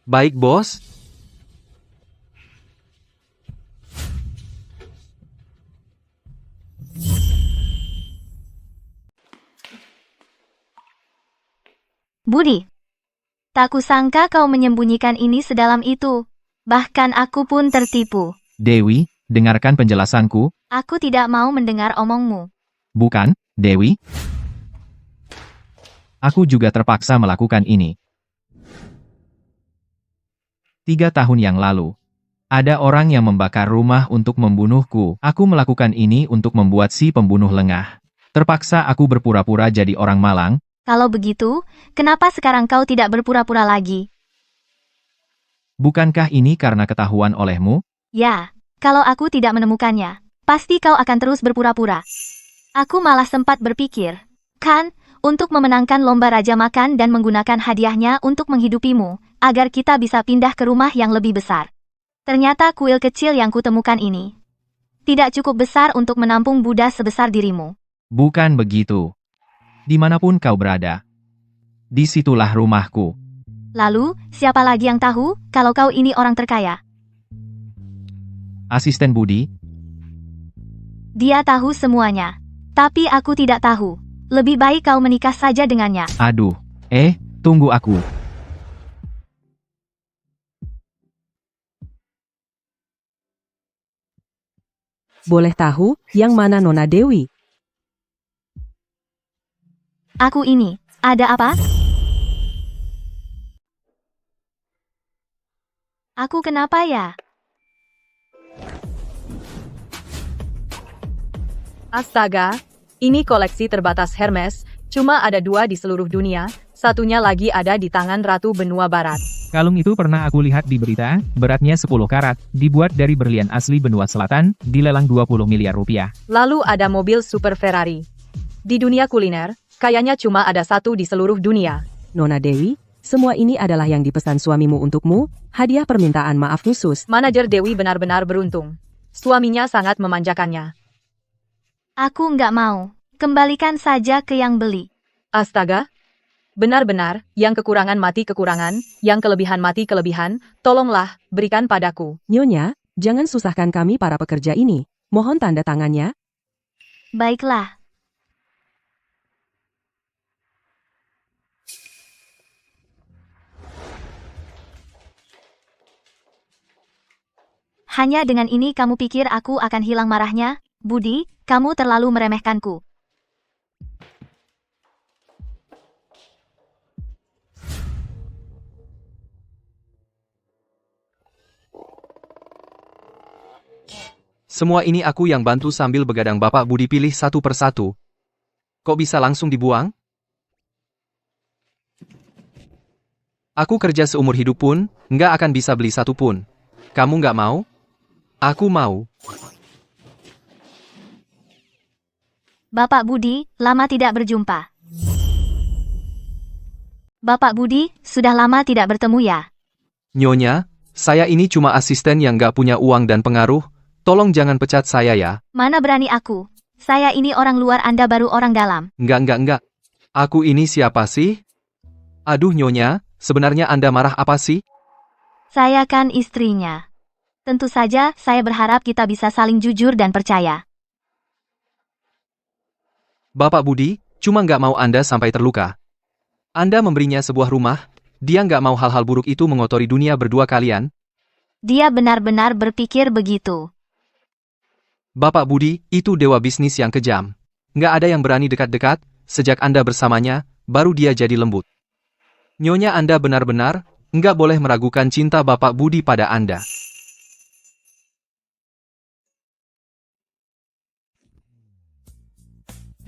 Baik, bos. Budi, tak kusangka kau menyembunyikan ini sedalam itu. Bahkan aku pun tertipu. Dewi, dengarkan penjelasanku. Aku tidak mau mendengar omongmu. Bukan, Dewi? Aku juga terpaksa melakukan ini. 3 tahun yang lalu, ada orang yang membakar rumah untuk membunuhku. Aku melakukan ini untuk membuat si pembunuh lengah. Terpaksa aku berpura-pura jadi orang malang. Kalau begitu, kenapa sekarang kau tidak berpura-pura lagi? Bukankah ini karena ketahuan olehmu? Ya, kalau aku tidak menemukannya, pasti kau akan terus berpura-pura. Aku malah sempat berpikir, kan, untuk memenangkan lomba Raja Makan dan menggunakan hadiahnya untuk menghidupimu, agar kita bisa pindah ke rumah yang lebih besar. Ternyata kuil kecil yang kutemukan ini tidak cukup besar untuk menampung Buddha sebesar dirimu. Bukan begitu. Dimanapun kau berada, disitulah rumahku. Lalu, siapa lagi yang tahu kalau kau ini orang terkaya? Asisten Budi, Dia tahu semuanya. Tapi aku tidak tahu. Lebih baik kau menikah saja dengannya. aduh, tunggu aku. Boleh tahu, yang mana Nona Dewi? Aku ini, ada apa? Aku kenapa ya? Astaga, ini koleksi terbatas Hermes, cuma ada 2 di seluruh dunia, satunya lagi ada di tangan Ratu Benua Barat. Kalung itu pernah aku lihat di berita, beratnya 10 karat, dibuat dari berlian asli benua selatan, dilelang 20 miliar rupiah. Lalu ada mobil super Ferrari. Di dunia kuliner, kayaknya cuma ada 1 di seluruh dunia. Nona Dewi, semua ini adalah yang dipesan suamimu untukmu, hadiah permintaan maaf khusus. Manajer Dewi benar-benar beruntung. Suaminya sangat memanjakannya. Aku nggak mau. Kembalikan saja ke yang beli. Astaga. Benar-benar, yang kekurangan mati kekurangan, yang kelebihan mati kelebihan, tolonglah, berikan padaku. Nyonya, jangan susahkan kami para pekerja ini. Mohon tanda tangannya. Baiklah. Hanya dengan ini kamu pikir aku akan hilang marahnya? Budi, kamu terlalu meremehkanku. Semua ini aku yang bantu sambil begadang. Bapak Budi pilih satu persatu. Kok bisa langsung dibuang? Aku kerja seumur hidup pun, nggak akan bisa beli satu pun. Kamu nggak mau? Aku mau. Bapak Budi, lama tidak berjumpa. Bapak Budi, sudah lama tidak bertemu ya? Nyonya, saya ini cuma asisten yang nggak punya uang dan pengaruh. Tolong jangan pecat saya ya. Mana berani aku? Saya ini orang luar, Anda baru orang dalam. Enggak. Aku ini siapa sih? Aduh Nyonya, sebenarnya Anda marah apa sih? Saya kan istrinya. Tentu saja, saya berharap kita bisa saling jujur dan percaya. Bapak Budi, cuma nggak mau Anda sampai terluka. Anda memberinya sebuah rumah, Dia nggak mau hal-hal buruk itu mengotori dunia berdua kalian. Dia benar-benar berpikir begitu. Bapak Budi, itu dewa bisnis yang kejam. Nggak ada yang berani dekat-dekat, sejak Anda bersamanya, baru dia jadi lembut. Nyonya Anda benar-benar, nggak boleh meragukan cinta Bapak Budi pada Anda.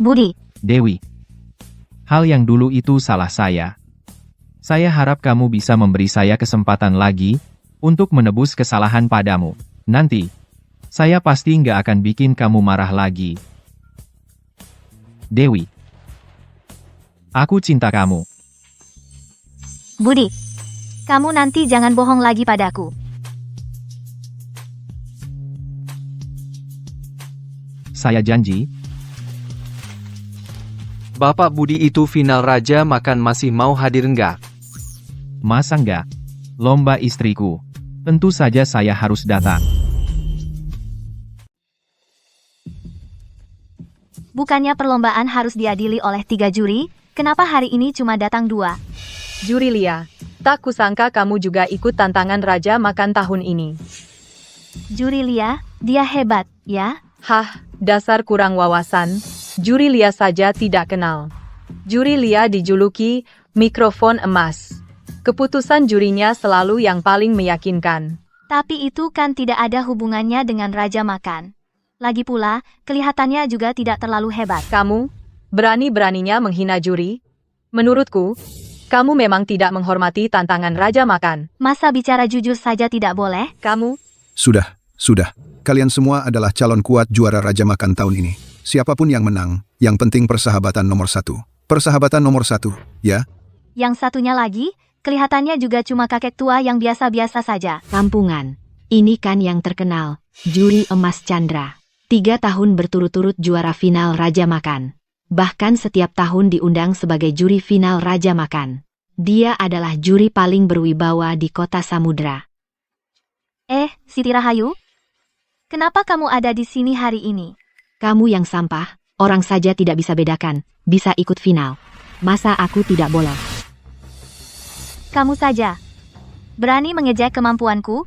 Budi, Dewi. Hal yang dulu itu salah saya. Saya harap kamu bisa memberi saya kesempatan lagi untuk menebus kesalahan padamu. Nanti, saya pasti nggak akan bikin kamu marah lagi. Dewi. Aku cinta kamu. Budi. Kamu nanti jangan bohong lagi padaku. Saya janji. Bapak Budi itu final Raja Makan masih mau hadir nggak? Masa nggak? Lomba istriku. Tentu saja saya harus datang. Bukannya perlombaan harus diadili oleh 3 juri, kenapa hari ini cuma datang 2? Juri Lia, tak kusangka kamu juga ikut tantangan Raja Makan tahun ini. Juri Lia, dia hebat, ya? Hah, dasar kurang wawasan. Juri Lia saja tidak kenal. Juri Lia dijuluki mikrofon emas. Keputusan jurinya selalu yang paling meyakinkan. Tapi itu kan tidak ada hubungannya dengan Raja Makan. Lagi pula, kelihatannya juga tidak terlalu hebat. Kamu, berani-beraninya menghina juri? Menurutku, kamu memang tidak menghormati tantangan Raja Makan. Masa bicara jujur saja tidak boleh? Kamu? Sudah. Kalian semua adalah calon kuat juara Raja Makan tahun ini. Siapapun yang menang, yang penting persahabatan nomor 1. Persahabatan nomor 1, ya? Yang satunya lagi, kelihatannya juga cuma kakek tua yang biasa-biasa saja. Kampungan. Ini kan yang terkenal, Juri Emas Chandra. 3 tahun berturut-turut juara final Raja Makan. Bahkan setiap tahun diundang sebagai juri final Raja Makan. Dia adalah juri paling berwibawa di kota Samudra. Siti Rahayu? Kenapa kamu ada di sini hari ini? Kamu yang sampah, orang saja tidak bisa bedakan, bisa ikut final. Masa aku tidak boleh? Kamu saja. Berani mengejek kemampuanku?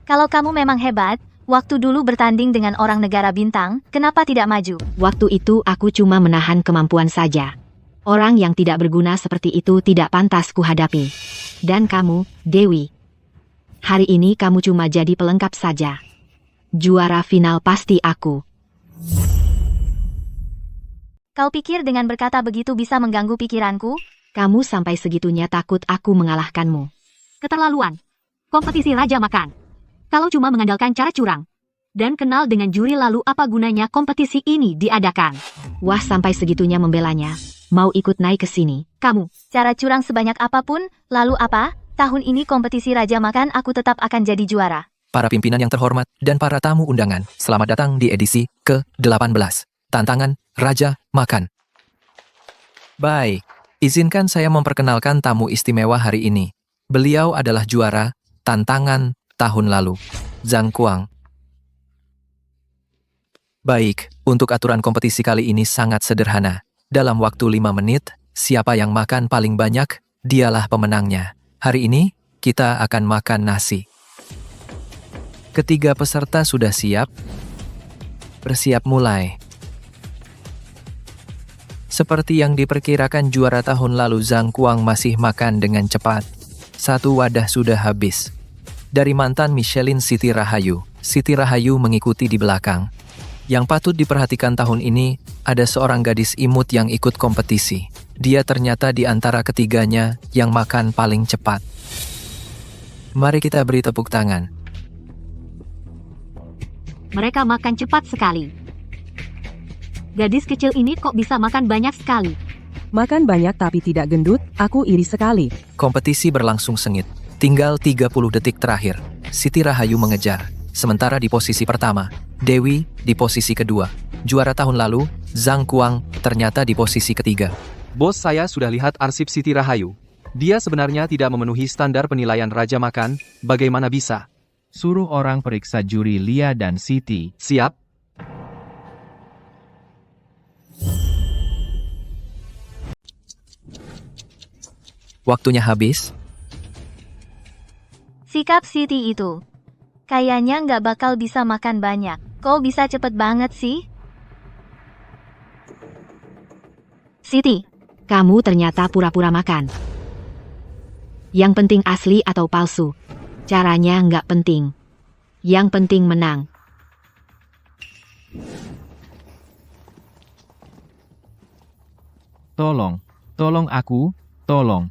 Kalau kamu memang hebat, waktu dulu bertanding dengan orang negara bintang, kenapa tidak maju? Waktu itu aku cuma menahan kemampuan saja. Orang yang tidak berguna seperti itu tidak pantas kuhadapi. Dan kamu, Dewi. Hari ini kamu cuma jadi pelengkap saja. Juara final pasti aku. Kau pikir dengan berkata begitu bisa mengganggu pikiranku? Kamu sampai segitunya takut aku mengalahkanmu. Keterlaluan. Kompetisi Raja Makan. Kalau cuma mengandalkan cara curang dan kenal dengan juri, lalu apa gunanya kompetisi ini diadakan? Wah, sampai segitunya membelanya. Mau ikut naik ke sini. Kamu, cara curang sebanyak apapun, lalu apa? Tahun ini kompetisi Raja Makan aku tetap akan jadi juara. Para pimpinan yang terhormat dan para tamu undangan, selamat datang di edisi ke-18. Tantangan Raja Makan. Baik, izinkan saya memperkenalkan tamu istimewa hari ini. Beliau adalah juara tantangan tahun lalu, Zhang Kuang. Baik, untuk aturan kompetisi kali ini sangat sederhana. Dalam waktu 5 menit, siapa yang makan paling banyak, dialah pemenangnya. Hari ini, kita akan makan nasi. Ketiga peserta sudah siap? Bersiap mulai. Seperti yang diperkirakan juara tahun lalu, Zhang Kuang masih makan dengan cepat. 1 wadah sudah habis. Dari mantan Michelin Siti Rahayu, Siti Rahayu mengikuti di belakang. Yang patut diperhatikan tahun ini, ada seorang gadis imut yang ikut kompetisi. Dia ternyata di antara ketiganya yang makan paling cepat. Mari kita beri tepuk tangan. Mereka makan cepat sekali. Gadis kecil ini kok bisa makan banyak sekali? Makan banyak tapi tidak gendut, aku iri sekali. Kompetisi berlangsung sengit. Tinggal 30 detik terakhir. Siti Rahayu mengejar. Sementara di posisi pertama, Dewi di posisi kedua. Juara tahun lalu, Zhang Kuang, ternyata di posisi ketiga. Bos, saya sudah lihat arsip Siti Rahayu. Dia sebenarnya tidak memenuhi standar penilaian Raja Makan, bagaimana bisa? Suruh orang periksa juri Lia dan Siti. Siap. Waktunya habis, Sikap Siti itu. Kayaknya nggak bakal bisa makan banyak. Kok bisa cepet banget sih? Siti, kamu ternyata pura-pura makan. Yang penting asli atau palsu. Caranya nggak penting. Yang penting menang. Tolong aku, tolong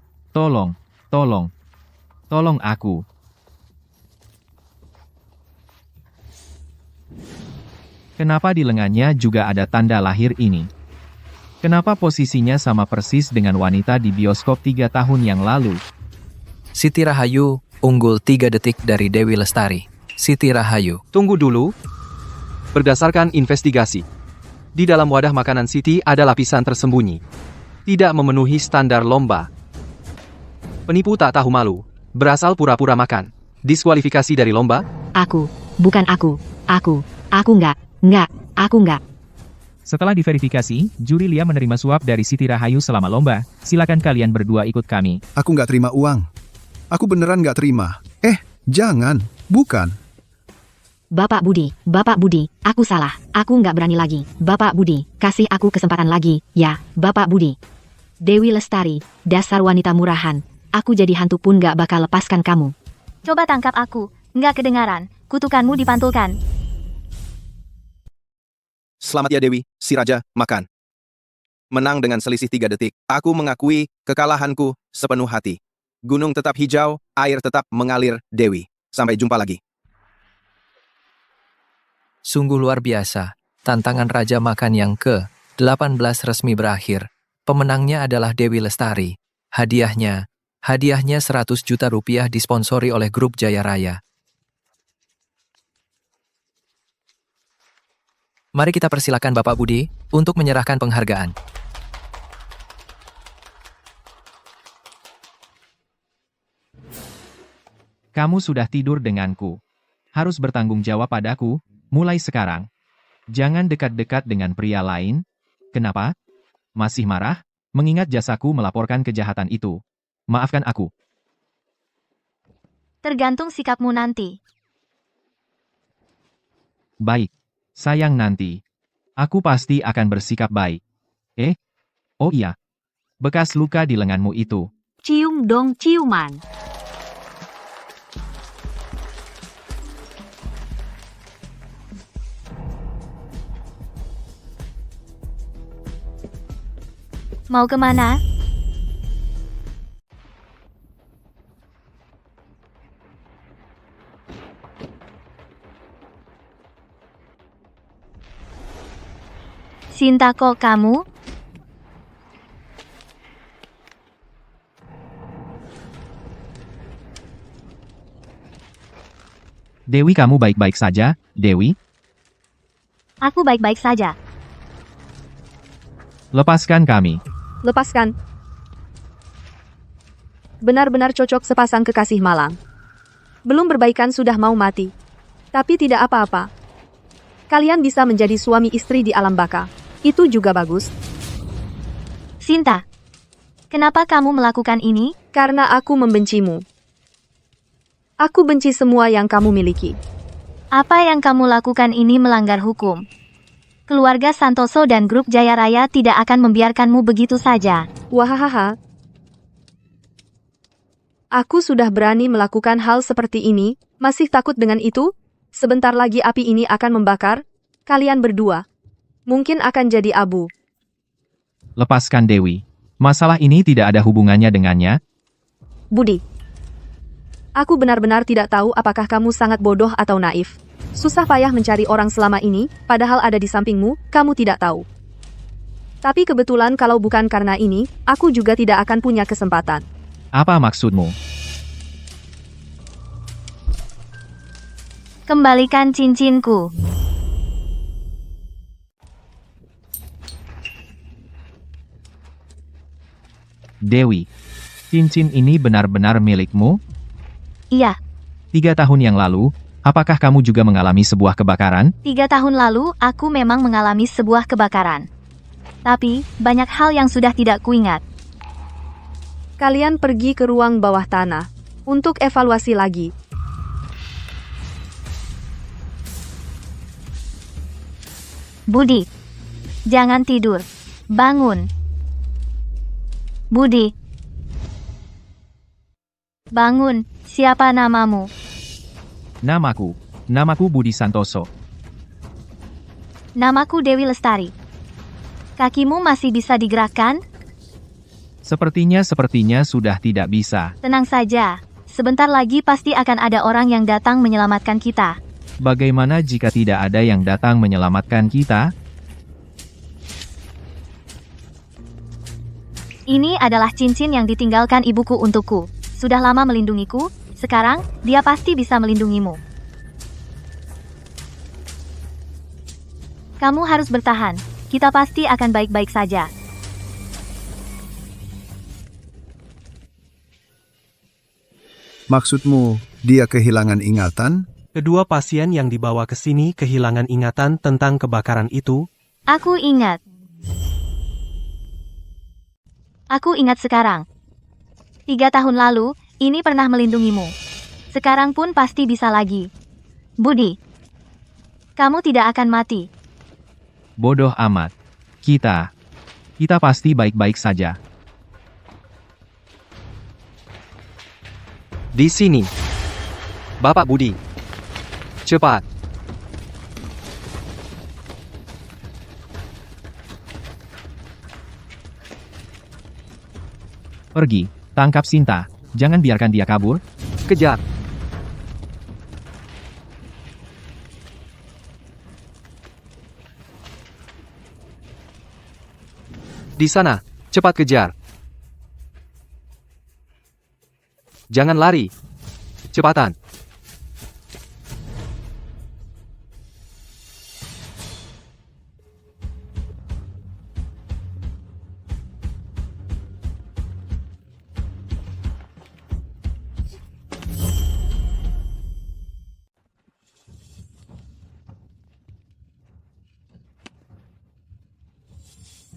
aku. Kenapa di lengannya juga ada tanda lahir ini? Kenapa posisinya sama persis dengan wanita di bioskop 3 tahun yang lalu? Siti Rahayu unggul 3 detik dari Dewi Lestari. Siti Rahayu. Tunggu dulu. Berdasarkan investigasi, di dalam wadah makanan Siti ada lapisan tersembunyi. Tidak memenuhi standar lomba. Penipu tak tahu malu, berasal pura-pura makan. Diskualifikasi dari lomba? Bukan aku enggak. Setelah diverifikasi, juri Lia menerima suap dari Siti Rahayu selama lomba. Silakan kalian berdua ikut kami. Aku nggak terima uang. Aku beneran nggak terima. Jangan. Bukan. Bapak Budi, aku salah. Aku nggak berani lagi. Bapak Budi, kasih aku kesempatan lagi, ya, Bapak Budi. Dewi Lestari, dasar wanita murahan. Aku jadi hantu pun nggak bakal lepaskan kamu. Coba tangkap aku. Nggak kedengaran. Kutukanmu dipantulkan. Selamat ya Dewi, si Raja, makan. Menang dengan selisih 3 detik. Aku mengakui kekalahanku sepenuh hati. Gunung tetap hijau, air tetap mengalir, Dewi. Sampai jumpa lagi. Sungguh luar biasa. Tantangan Raja Makan yang ke-18 resmi berakhir. Pemenangnya adalah Dewi Lestari. Hadiahnya 100 juta rupiah disponsori oleh grup Jaya Raya. Mari kita persilakan Bapak Budi untuk menyerahkan penghargaan. Kamu sudah tidur denganku. Harus bertanggung jawab padaku, mulai sekarang. Jangan dekat-dekat dengan pria lain. Kenapa? Masih marah? Mengingat jasaku melaporkan kejahatan itu. Maafkan aku. Tergantung sikapmu nanti. Baik. Sayang nanti. Aku pasti akan bersikap baik. Oh iya. Bekas luka di lenganmu itu. Cium dong ciuman. Mau kemana? Sinta kok kamu? Dewi, kamu baik-baik saja, Dewi? Aku baik-baik saja. Lepaskan kami. Lepaskan. Benar-benar cocok sepasang kekasih malang. Belum berbaikan sudah mau mati. Tapi tidak apa-apa. Kalian bisa menjadi suami istri di alam baka. Itu juga bagus. Sinta, kenapa kamu melakukan ini? Karena aku membencimu. Aku benci semua yang kamu miliki. Apa yang kamu lakukan ini melanggar hukum. Keluarga Santoso dan grup Jaya Raya tidak akan membiarkanmu begitu saja. Wahahaha. Aku sudah berani melakukan hal seperti ini, masih takut dengan itu? Sebentar lagi api ini akan membakar kalian berdua. Mungkin akan jadi abu. Lepaskan Dewi. Masalah ini tidak ada hubungannya dengannya. Budi. Aku benar-benar tidak tahu apakah kamu sangat bodoh atau naif. Susah payah mencari orang selama ini, padahal ada di sampingmu, kamu tidak tahu. Tapi kebetulan kalau bukan karena ini, aku juga tidak akan punya kesempatan. Apa maksudmu? Kembalikan cincinku. Dewi, cincin ini benar-benar milikmu? Iya. 3 tahun yang lalu, apakah kamu juga mengalami sebuah kebakaran? 3 tahun lalu, aku memang mengalami sebuah kebakaran. Tapi, banyak hal yang sudah tidak kuingat. Kalian pergi ke ruang bawah tanah untuk evaluasi lagi. Budi, jangan tidur. Bangun. Budi. Bangun, siapa namamu? Namaku Budi Santoso. Namaku Dewi Lestari. Kakimu masih bisa digerakkan? Sepertinya sudah tidak bisa. Tenang saja, sebentar lagi pasti akan ada orang yang datang menyelamatkan kita. Bagaimana jika tidak ada yang datang menyelamatkan kita? Ini adalah cincin yang ditinggalkan ibuku untukku. Sudah lama melindungiku, sekarang dia pasti bisa melindungimu. Kamu harus bertahan, kita pasti akan baik-baik saja. Maksudmu, dia kehilangan ingatan? Kedua pasien yang dibawa ke sini kehilangan ingatan tentang kebakaran itu. Aku ingat. Aku ingat sekarang. 3 tahun lalu, ini pernah melindungimu. Sekarang pun pasti bisa lagi. Budi, kamu tidak akan mati. Bodoh amat. Kita pasti baik-baik saja. Di sini. Bapak Budi. Cepat. Pergi, tangkap Sinta. Jangan biarkan dia kabur. Kejar. Di sana, cepat kejar. Jangan lari. Cepatan.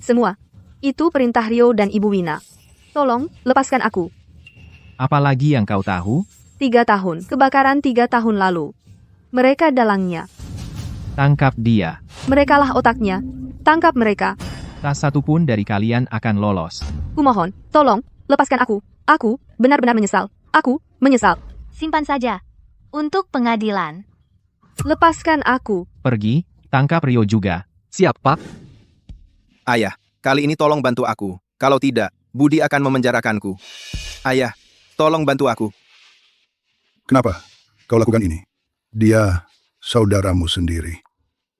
Semua. Itu perintah Rio dan Ibu Wina. Tolong, lepaskan aku. Apalagi yang kau tahu? 3 tahun. Kebakaran 3 tahun lalu. Mereka dalangnya. Tangkap dia. Merekalah otaknya. Tangkap mereka. Tak satu pun dari kalian akan lolos. Kumohon, tolong, lepaskan aku. Aku benar-benar menyesal. Aku menyesal. Simpan saja. Untuk pengadilan. Lepaskan aku. Pergi, tangkap Rio juga. Siap, Pak. Ayah, kali ini tolong bantu aku. Kalau tidak, Budi akan memenjarakanku. Ayah, tolong bantu aku. Kenapa kau lakukan ini? Dia saudaramu sendiri.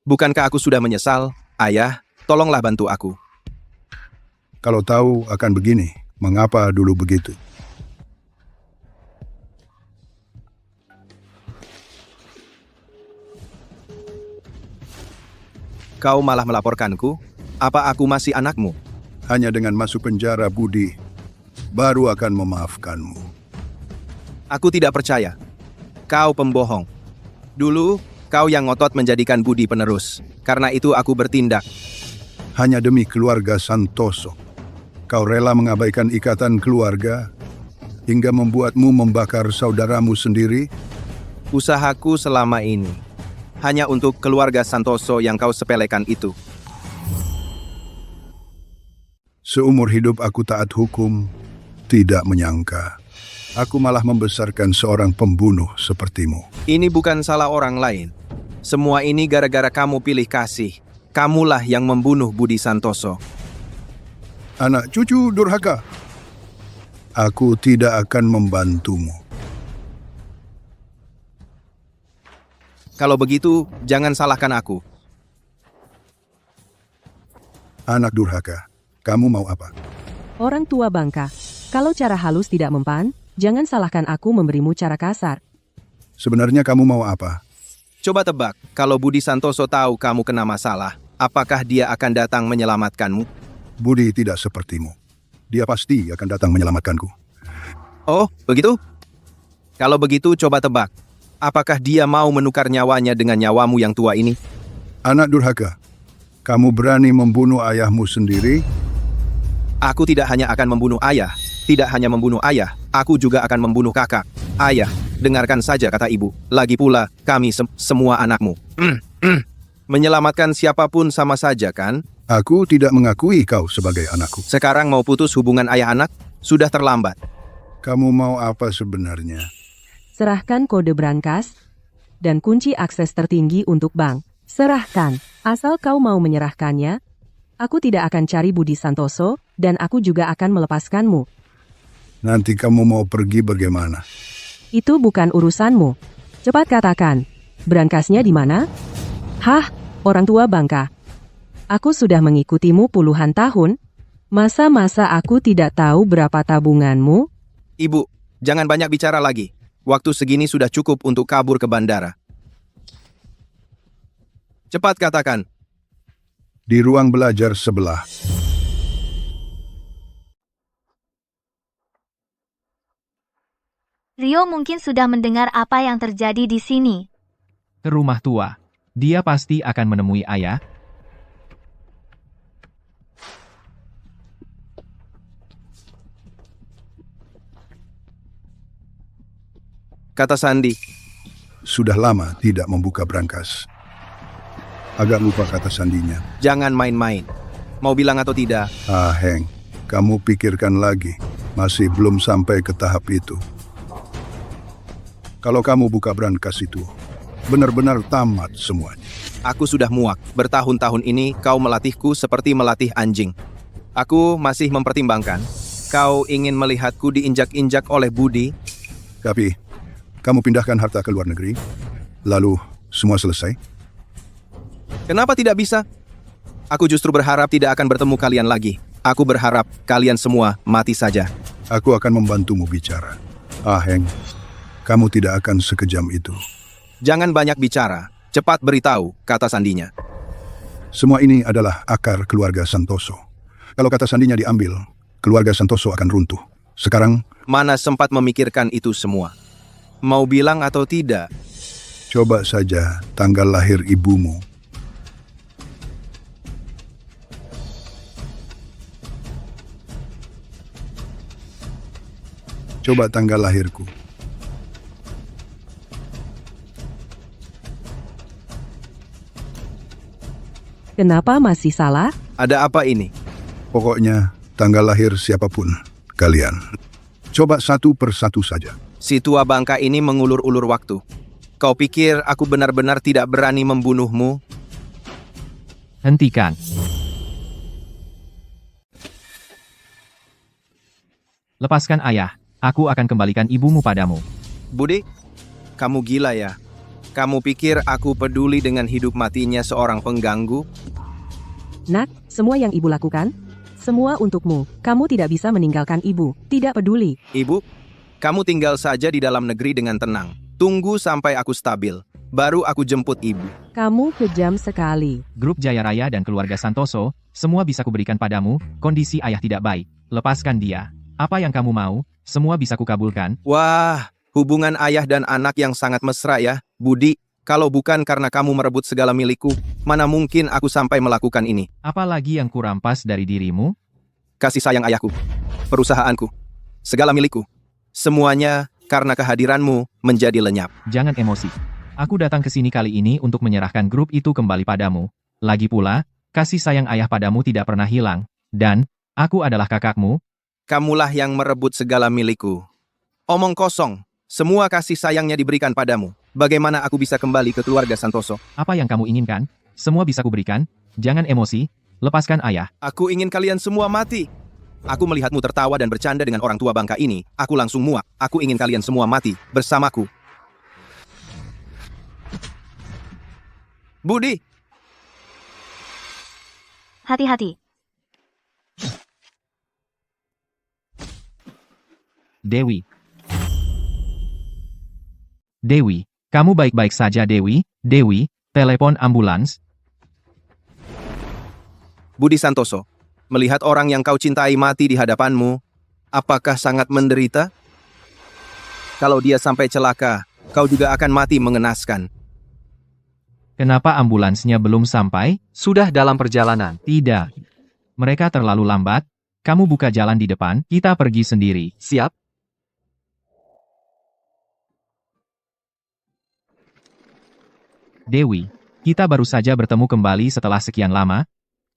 Bukankah aku sudah menyesal? Ayah, tolonglah bantu aku. Kalau tahu akan begini, mengapa dulu begitu? Kau malah melaporkanku? Apa aku masih anakmu? Hanya dengan masuk penjara, Budi, baru akan memaafkanmu. Aku tidak percaya. Kau pembohong. Dulu, kau yang ngotot menjadikan Budi penerus. Karena itu aku bertindak. Hanya demi keluarga Santoso. Kau rela mengabaikan ikatan keluarga hingga membuatmu membakar saudaramu sendiri? Usahaku selama ini hanya untuk keluarga Santoso yang kau sepelekan itu. Seumur hidup aku taat hukum, tidak menyangka. Aku malah membesarkan seorang pembunuh sepertimu. Ini bukan salah orang lain. Semua ini gara-gara kamu pilih kasih. Kamulah yang membunuh Budi Santoso. Anak cucu durhaka. Aku tidak akan membantumu. Kalau begitu, jangan salahkan aku. Anak durhaka, kamu mau apa? Orang tua bangka. Kalau cara halus tidak mempan, jangan salahkan aku memberimu cara kasar. Sebenarnya kamu mau apa? Coba tebak, kalau Budi Santoso tahu kamu kena masalah, apakah dia akan datang menyelamatkanmu? Budi tidak sepertimu. Dia pasti akan datang menyelamatkanku. Oh, begitu? Kalau begitu, coba tebak. Apakah dia mau menukar nyawanya dengan nyawamu yang tua ini? Anak durhaka, kamu berani membunuh ayahmu sendiri? Aku tidak hanya akan membunuh ayah, tidak hanya membunuh ayah, aku juga akan membunuh kakak. Ayah, dengarkan saja kata ibu. Lagi pula, kami semua anakmu. Menyelamatkan siapapun sama saja, kan? Aku tidak mengakui kau sebagai anakku. Sekarang mau putus hubungan ayah anak? Sudah terlambat. Kamu mau apa sebenarnya? Serahkan kode brankas dan kunci akses tertinggi untuk bank. Serahkan. Asal kau mau menyerahkannya, aku tidak akan cari Budi Santoso, dan aku juga akan melepaskanmu. Nanti kamu mau pergi bagaimana? Itu bukan urusanmu. Cepat katakan, brankasnya di mana? Hah, orang tua bangka. Aku sudah mengikutimu puluhan tahun. Masa-masa aku tidak tahu berapa tabunganmu? Ibu, jangan banyak bicara lagi. Waktu segini sudah cukup untuk kabur ke bandara. Cepat katakan. Di ruang belajar sebelah. Rio mungkin sudah mendengar apa yang terjadi di sini. Ke rumah tua. Dia pasti akan menemui ayah. Kata Sandi. Sudah lama tidak membuka brankas. Agak lupa kata sandinya. Jangan main-main. Mau bilang atau tidak? Ah, Heng, kamu pikirkan lagi. Masih belum sampai ke tahap itu. Kalau kamu buka brankas itu, benar-benar tamat semuanya. Aku sudah muak. Bertahun-tahun ini kau melatihku seperti melatih anjing. Aku masih mempertimbangkan. Kau ingin melihatku diinjak-injak oleh Budi? Tapi, kamu pindahkan harta ke luar negeri, lalu semua selesai? Kenapa tidak bisa? Aku justru berharap tidak akan bertemu kalian lagi. Aku berharap kalian semua mati saja. Aku akan membantumu bicara. Ah, Heng, kamu tidak akan sekejam itu. Jangan banyak bicara. Cepat beritahu, kata sandinya. Semua ini adalah akar keluarga Santoso. Kalau kata sandinya diambil, keluarga Santoso akan runtuh. Sekarang, mana sempat memikirkan itu semua? Mau bilang atau tidak? Coba saja tanggal lahir ibumu. Coba tanggal lahirku. Kenapa masih salah? Ada apa ini? Pokoknya, tanggal lahir siapapun kalian. Coba satu persatu saja. Si tua bangka ini mengulur-ulur waktu. Kau pikir aku benar-benar tidak berani membunuhmu? Hentikan. Lepaskan ayah. Aku akan kembalikan ibumu padamu. Budi, kamu gila ya? Kamu pikir aku peduli dengan hidup matinya seorang pengganggu? Nak, semua yang ibu lakukan, semua untukmu. Kamu tidak bisa meninggalkan ibu. Tidak peduli. Ibu, kamu tinggal saja di dalam negeri dengan tenang. Tunggu sampai aku stabil. Baru aku jemput ibu. Kamu kejam sekali. Grup Jaya Raya dan keluarga Santoso, semua bisa kuberikan padamu, kondisi ayah tidak baik. Lepaskan dia. Apa yang kamu mau, semua bisa kukabulkan. Wah, hubungan ayah dan anak yang sangat mesra ya, Budi. Kalau bukan karena kamu merebut segala milikku, mana mungkin aku sampai melakukan ini? Apalagi yang kurampas dari dirimu? Kasih sayang ayahku, perusahaanku, segala milikku. Semuanya karena kehadiranmu menjadi lenyap. Jangan emosi. Aku datang ke sini kali ini untuk menyerahkan grup itu kembali padamu. Lagi pula, kasih sayang ayah padamu tidak pernah hilang. Dan, aku adalah kakakmu. Kamulah yang merebut segala milikku. Omong kosong. Semua kasih sayangnya diberikan padamu. Bagaimana aku bisa kembali ke keluarga Santoso? Apa yang kamu inginkan? Semua bisa kuberikan. Jangan emosi. Lepaskan ayah. Aku ingin kalian semua mati. Aku melihatmu tertawa dan bercanda dengan orang tua bangka ini. Aku langsung muak. Aku ingin kalian semua mati bersamaku. Budi! Hati-hati. Dewi. Dewi, kamu baik-baik saja Dewi? Dewi, telepon ambulans. Budi Santoso, melihat orang yang kau cintai mati di hadapanmu, apakah sangat menderita? Kalau dia sampai celaka, kau juga akan mati mengenaskan. Kenapa ambulansnya belum sampai? Sudah dalam perjalanan. Tidak. Mereka terlalu lambat. Kamu buka jalan di depan, kita pergi sendiri. Siap. Dewi, Kita baru saja bertemu kembali setelah sekian lama.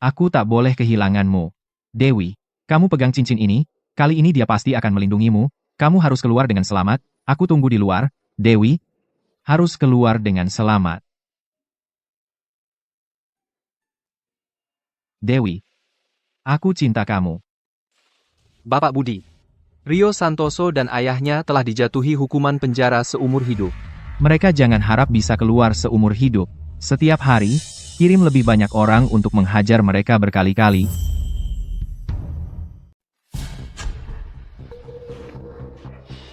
Aku tak boleh kehilanganmu. Dewi, kamu pegang cincin ini, kali ini dia pasti akan melindungimu. Kamu harus keluar dengan selamat, aku tunggu di luar. Dewi, harus keluar dengan selamat. Dewi, aku cinta kamu. Bapak Budi, Rio Santoso dan ayahnya telah dijatuhi hukuman penjara seumur hidup. Mereka jangan harap bisa keluar seumur hidup. Setiap hari, kirim lebih banyak orang untuk menghajar mereka berkali-kali.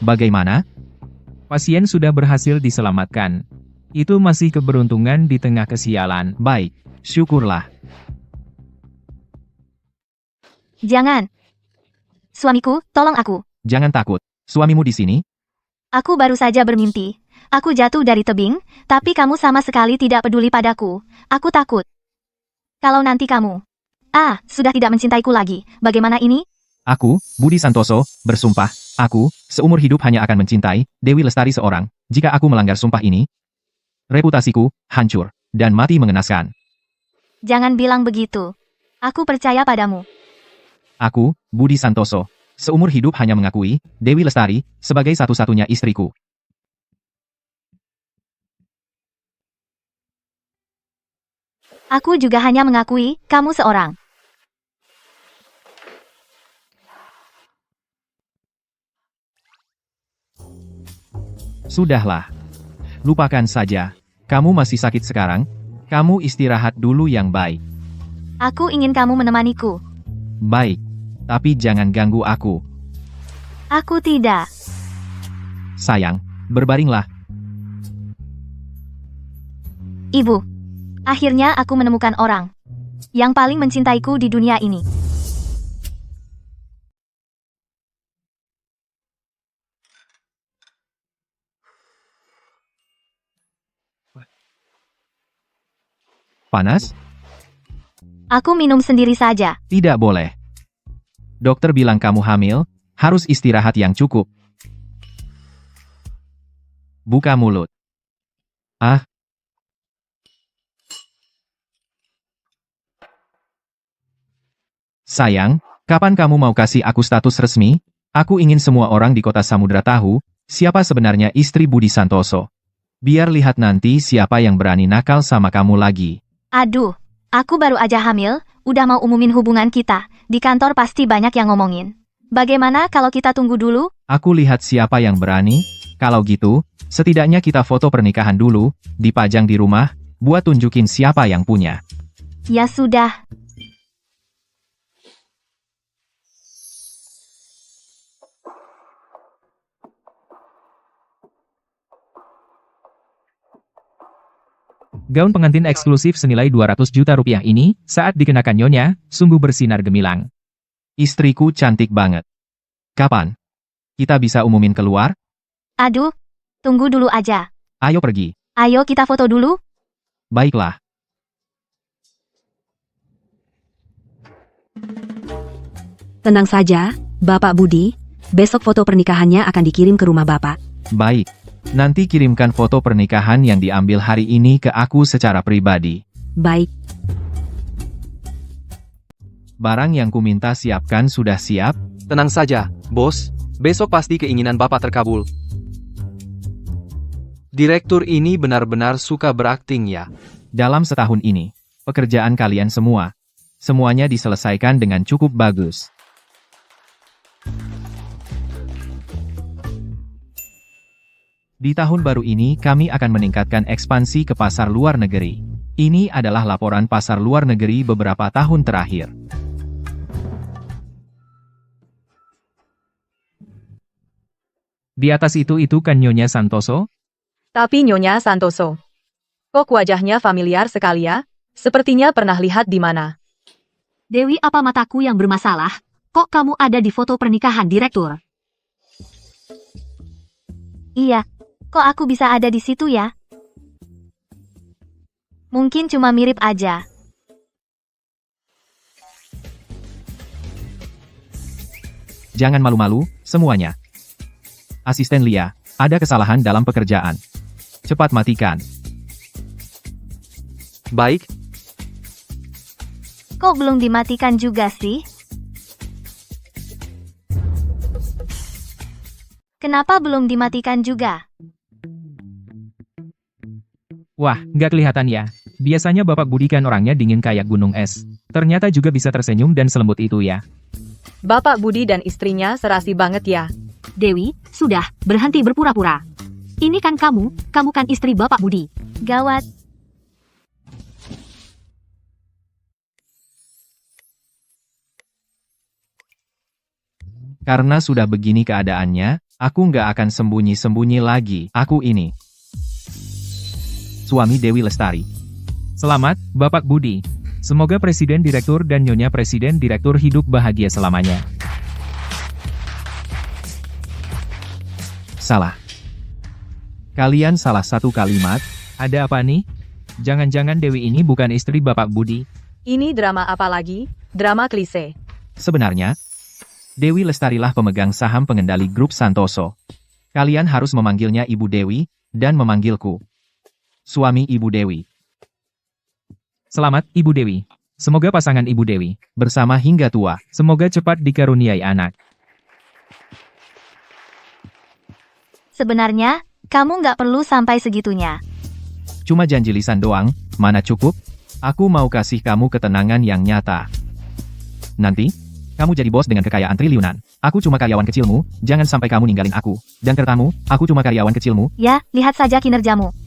Bagaimana? Pasien sudah berhasil diselamatkan. Itu masih keberuntungan di tengah kesialan. Baik, syukurlah. Jangan. Suamiku, tolong aku. Jangan takut. Suamimu di sini? Aku baru saja bermimpi. Aku jatuh dari tebing, tapi kamu sama sekali tidak peduli padaku. Aku takut. Kalau nanti kamu... sudah tidak mencintaiku lagi. Bagaimana ini? Aku, Budi Santoso, bersumpah, aku, seumur hidup hanya akan mencintai Dewi Lestari seorang. Jika aku melanggar sumpah ini, reputasiku hancur dan mati mengenaskan. Jangan bilang begitu. Aku percaya padamu. Aku, Budi Santoso, seumur hidup hanya mengakui Dewi Lestari sebagai satu-satunya istriku. Aku juga hanya mengakui kamu seorang. Sudahlah. Lupakan saja. Kamu masih sakit sekarang. Kamu istirahat dulu yang baik. Aku ingin kamu menemaniku. Baik. Tapi jangan ganggu aku. Aku tidak. Sayang, berbaringlah. Ibu. Akhirnya aku menemukan orang yang paling mencintaiku di dunia ini. Panas? Aku minum sendiri saja. Tidak boleh. Dokter bilang kamu hamil, harus istirahat yang cukup. Buka mulut. Sayang, kapan kamu mau kasih aku status resmi? Aku ingin semua orang di kota Samudra tahu, siapa sebenarnya istri Budi Santoso. Biar lihat nanti siapa yang berani nakal sama kamu lagi. Aduh, aku baru aja hamil, udah mau umumin hubungan kita. Di kantor pasti banyak yang ngomongin. Bagaimana kalau kita tunggu dulu? Aku lihat siapa yang berani. Kalau gitu, setidaknya kita foto pernikahan dulu, dipajang di rumah, buat tunjukin siapa yang punya. Ya sudah. Gaun pengantin eksklusif senilai 200 juta rupiah ini, saat dikenakan Nyonya, sungguh bersinar gemilang. Istriku cantik banget. Kapan kita bisa umumin keluar? Aduh, tunggu dulu aja. Ayo pergi. Ayo kita foto dulu. Baiklah. Tenang saja, Bapak Budi. Besok foto pernikahannya akan dikirim ke rumah Bapak. Baik. Nanti kirimkan foto pernikahan yang diambil hari ini ke aku secara pribadi. Baik. Barang yang kuminta siapkan sudah siap? Tenang saja, bos. Besok pasti keinginan Bapak terkabul. Direktur ini benar-benar suka berakting ya. Dalam setahun ini, pekerjaan kalian semua, semuanya diselesaikan dengan cukup bagus. Di tahun baru ini kami akan meningkatkan ekspansi ke pasar luar negeri. Ini adalah laporan pasar luar negeri beberapa tahun terakhir. Di atas itu kan Nyonya Santoso? Tapi Nyonya Santoso, kok wajahnya familiar sekali ya? Sepertinya pernah lihat di mana. Dewi, apa mataku yang bermasalah? Kok kamu ada di foto pernikahan direktur? Iya. Kok aku bisa ada di situ ya? Mungkin cuma mirip aja. Jangan malu-malu, semuanya. Asisten Lia, ada kesalahan dalam pekerjaan. Cepat matikan. Baik, Kok belum dimatikan juga sih? Kenapa belum dimatikan juga? Wah, nggak kelihatan ya. Biasanya Bapak Budi kan orangnya dingin kayak gunung es. Ternyata juga bisa tersenyum dan selembut itu ya. Bapak Budi dan istrinya serasi banget ya. Dewi, sudah, berhenti berpura-pura. Ini kan kamu kan istri Bapak Budi. Gawat. Karena sudah begini keadaannya, aku nggak akan sembunyi-sembunyi lagi. Aku ini suami Dewi Lestari. Selamat, Bapak Budi. Semoga Presiden Direktur dan Nyonya Presiden Direktur hidup bahagia selamanya. Salah. Kalian salah satu kalimat. Ada apa nih? Jangan-jangan Dewi ini bukan istri Bapak Budi. Ini drama apa lagi? Drama klise. Sebenarnya, Dewi Lestarilah pemegang saham pengendali grup Santoso. Kalian harus memanggilnya Ibu Dewi, dan memanggilku suami Ibu Dewi. Selamat, Ibu Dewi. Semoga pasangan Ibu Dewi Bersama hingga tua. semoga cepat dikaruniai anak. Sebenarnya, kamu nggak perlu sampai segitunya. Cuma janji lisan doang, mana cukup? Aku mau kasih kamu ketenangan yang nyata. Nanti, kamu jadi bos dengan kekayaan triliunan. Aku cuma karyawan kecilmu, jangan sampai kamu ninggalin aku. Dan kertamu, aku cuma karyawan kecilmu. Ya, lihat saja kinerjamu.